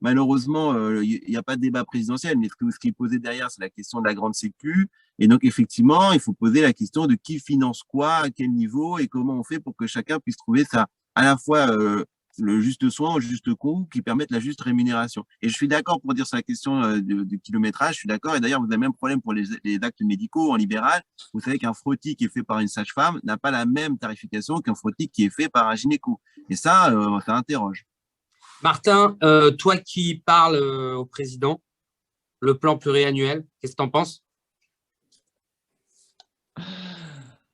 malheureusement, il n'y a pas de débat présidentiel, mais ce qui est posé derrière, c'est la question de la grande sécu. Et donc, effectivement, il faut poser la question de qui finance quoi, à quel niveau et comment on fait pour que chacun puisse trouver ça à la fois le juste soin au juste coût qui permette la juste rémunération. Et je suis d'accord pour dire sur la question du kilométrage, je suis d'accord. Et d'ailleurs, vous avez le même problème pour les actes médicaux en libéral. Vous savez qu'un frottis qui est fait par une sage-femme n'a pas la même tarification qu'un frottis qui est fait par un gynéco. Et ça interroge. Martin, toi qui parles au président, le plan pluriannuel, qu'est-ce que tu en penses?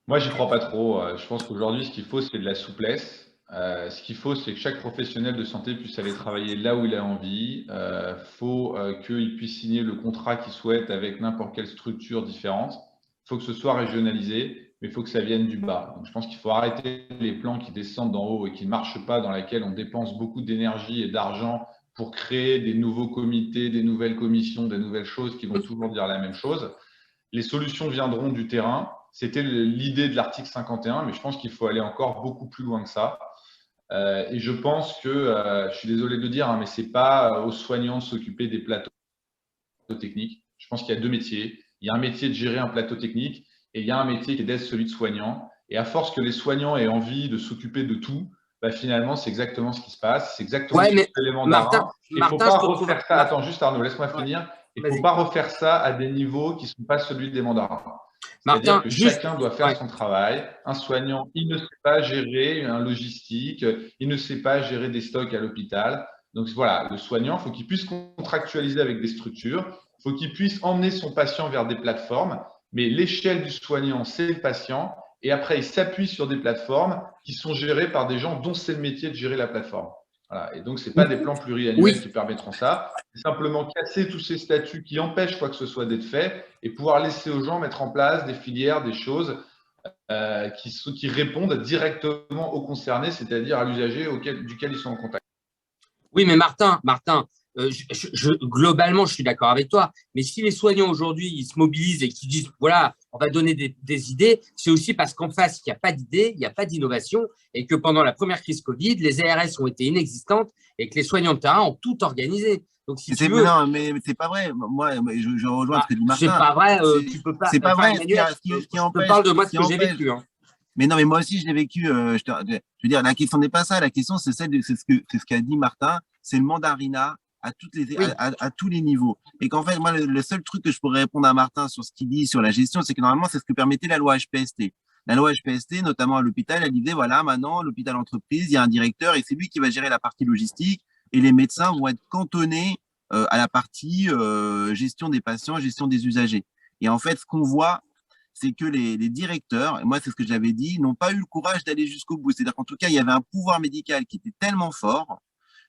Moi, j'y crois pas trop. Je pense qu'aujourd'hui, ce qu'il faut, c'est de la souplesse. Ce qu'il faut, c'est que chaque professionnel de santé puisse aller travailler là où il a envie. Il faut qu'il puisse signer le contrat qu'il souhaite avec n'importe quelle structure différente. Il faut que ce soit régionalisé, mais il faut que ça vienne du bas. Donc, je pense qu'il faut arrêter les plans qui descendent d'en haut et qui ne marchent pas, dans lesquels on dépense beaucoup d'énergie et d'argent pour créer des nouveaux comités, des nouvelles commissions, des nouvelles choses qui vont toujours dire la même chose. Les solutions viendront du terrain. C'était l'idée de l'article 51, mais je pense qu'il faut aller encore beaucoup plus loin que ça. Et je pense que, je suis désolé de le dire, hein, mais ce n'est pas aux soignants de s'occuper des plateaux techniques. Je pense qu'il y a deux métiers. Il y a un métier de gérer un plateau technique et il y a un métier qui est d'être celui de soignant. Et à force que les soignants aient envie de s'occuper de tout, bah finalement, c'est exactement ce qui se passe. C'est exactement ce que les mandarins. Il ne faut pas refaire ça. Attends, juste Arnaud, laisse-moi finir. Il ne faut pas refaire ça à des niveaux qui ne sont pas celui des mandarins. C'est-à-dire que chacun doit faire son travail. Un soignant, il ne sait pas gérer un logistique, il ne sait pas gérer des stocks à l'hôpital. Donc voilà, le soignant, il faut qu'il puisse contractualiser avec des structures, il faut qu'il puisse emmener son patient vers des plateformes, mais l'échelle du soignant, c'est le patient. Et après, il s'appuie sur des plateformes qui sont gérées par des gens dont c'est le métier de gérer la plateforme. Voilà. Et donc, ce n'est pas des plans pluriannuels qui permettront ça. C'est simplement casser tous ces statuts qui empêchent quoi que ce soit d'être fait et pouvoir laisser aux gens mettre en place des filières, des choses qui répondent directement aux concernés, c'est-à-dire à l'usager duquel ils sont en contact. Oui, mais Martin, globalement, je suis d'accord avec toi. Mais si les soignants aujourd'hui, ils se mobilisent et qu'ils disent, voilà, on va donner des idées, c'est aussi parce qu'en face, il n'y a pas d'idées, il n'y a pas d'innovation et que pendant la première crise Covid, les ARS ont été inexistantes et que les soignants de terrain ont tout organisé. Donc, si tu veux… Non, mais c'est pas vrai. Moi, je rejoins ce que dit Martin. C'est pas vrai. Tu peux pas. C'est pas vrai. Je te parle de moi ce que j'ai vécu. Hein. Mais non, mais moi aussi, je l'ai vécu. Je veux dire, la question n'est pas ça. La question, c'est ce qu'a dit Martin. C'est le mandarinat à tous les niveaux. Et qu'en fait, moi, le seul truc que je pourrais répondre à Martin sur ce qu'il dit sur la gestion, c'est que normalement, c'est ce que permettait la loi HPST. La loi HPST, notamment à l'hôpital, elle disait, voilà, maintenant, l'hôpital entreprise, il y a un directeur et c'est lui qui va gérer la partie logistique et les médecins vont être cantonnés à la partie gestion des patients, gestion des usagers. Et en fait, ce qu'on voit, c'est que les directeurs, et moi c'est ce que j'avais dit, n'ont pas eu le courage d'aller jusqu'au bout. C'est-à-dire qu'en tout cas, il y avait un pouvoir médical qui était tellement fort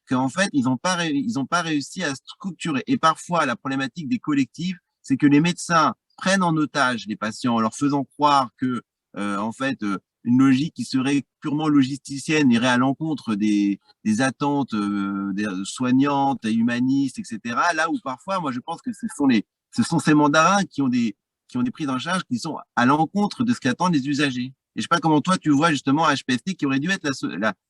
qu'en fait, ils n'ont pas réussi à structurer. Et parfois, la problématique des collectifs, c'est que les médecins prennent en otage les patients en leur faisant croire que, en fait, une logique qui serait purement logisticienne irait à l'encontre des attentes des soignantes et humanistes, etc. Là où parfois, moi, je pense que ce sont ces mandarins qui ont des prises en charge qui sont à l'encontre de ce qu'attendent les usagers. Et je ne sais pas comment toi, tu vois justement HPST qui aurait dû être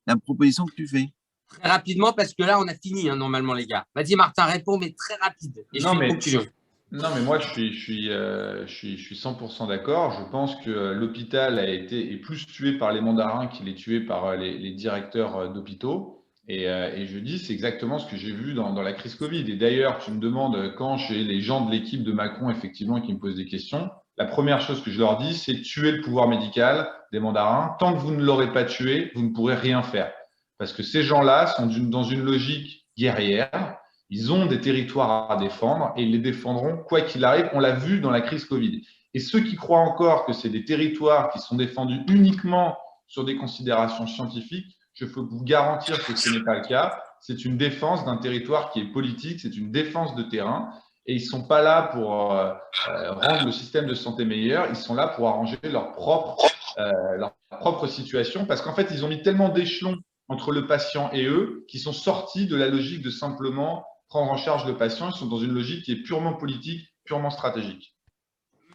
la proposition que tu fais. Très rapidement, parce que là, on a fini, hein, normalement, les gars. Vas-y, Martin, réponds, mais très rapide. Et je fais une conclusion. Non, mais moi, je suis 100% d'accord. Je pense que l'hôpital est plus tué par les mandarins qu'il est tué par les directeurs d'hôpitaux. Et je dis, c'est exactement ce que j'ai vu dans la crise Covid. Et d'ailleurs, tu me demandes quand j'ai les gens de l'équipe de Macron, effectivement, qui me posent des questions. La première chose que je leur dis, c'est tuer le pouvoir médical des mandarins. Tant que vous ne l'aurez pas tué, vous ne pourrez rien faire. Parce que ces gens-là sont dans une logique guerrière. Ils ont des territoires à défendre et ils les défendront quoi qu'il arrive. On l'a vu dans la crise Covid. Et ceux qui croient encore que c'est des territoires qui sont défendus uniquement sur des considérations scientifiques, je peux vous garantir que ce n'est pas le cas. C'est une défense d'un territoire qui est politique, c'est une défense de terrain. Et ils ne sont pas là pour rendre le système de santé meilleur, ils sont là pour arranger leur propre situation. Parce qu'en fait, ils ont mis tellement d'échelons entre le patient et eux, qui sont sortis de la logique de simplement prendre en charge le patient. Ils sont dans une logique qui est purement politique, purement stratégique.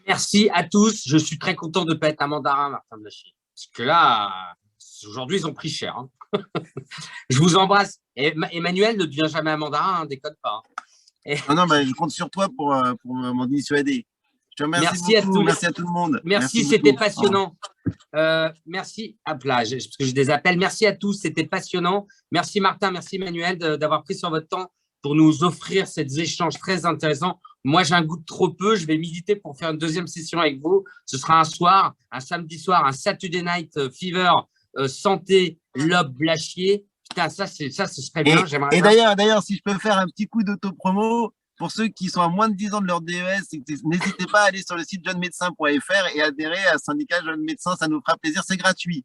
Merci à tous. Je suis très content de ne pas être un mandarin, Martin Blachier. Parce que là, aujourd'hui, ils ont pris cher. Hein. Je vous embrasse. Et Emmanuel ne devient jamais un mandarin, hein, déconne pas. Hein. Non, mais je compte sur toi pour m'en dissuader. Je te remercie beaucoup. Merci à tout le monde. Merci, c'était passionnant. Merci. Hop là, parce que j'ai des appels. Merci à tous, c'était passionnant. Merci Martin, merci Emmanuel d'avoir pris sur votre temps pour nous offrir ces échanges très intéressants. Moi, j'ai un goût de trop peu. Je vais méditer pour faire une deuxième session avec vous. Ce sera un soir, un samedi soir, un Saturday Night Fever, santé, Lob, Blachier. Putain, ça, ce serait bien. Et d'ailleurs, si je peux faire un petit coup d'autopromo, pour ceux qui sont à moins de 10 ans de leur DES, n'hésitez pas à aller sur le site jeunesmédecins.fr et adhérer à Syndicat Jeunes Médecins, ça nous fera plaisir, c'est gratuit.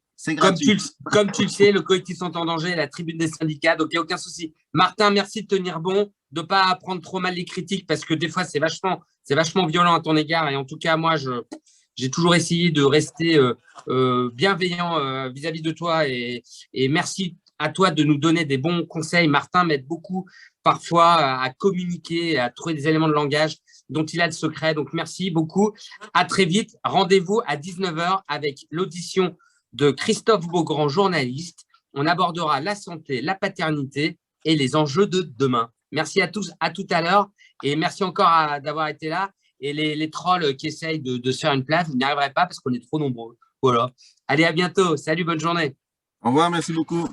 Comme tu le sais, le collectif sont en danger, la tribune des syndicats, donc il n'y a aucun souci. Martin, merci de tenir bon, de ne pas prendre trop mal les critiques, parce que des fois, c'est vachement violent à ton égard, et en tout cas, moi, j'ai toujours essayé de rester bienveillant vis-à-vis de toi, et merci à toi de nous donner des bons conseils. Martin m'aide beaucoup parfois à communiquer, à trouver des éléments de langage dont il a le secret. Donc, merci beaucoup. À très vite. Rendez-vous à 19 h avec l'audition de Christophe Beaugrand, journaliste. On abordera la santé, la paternité et les enjeux de demain. Merci à tous. À tout à l'heure. Et merci encore d'avoir été là. Et les trolls qui essayent de se faire une place, vous n'y arriverez pas parce qu'on est trop nombreux. Voilà. Allez, à bientôt. Salut, bonne journée. Au revoir, merci beaucoup.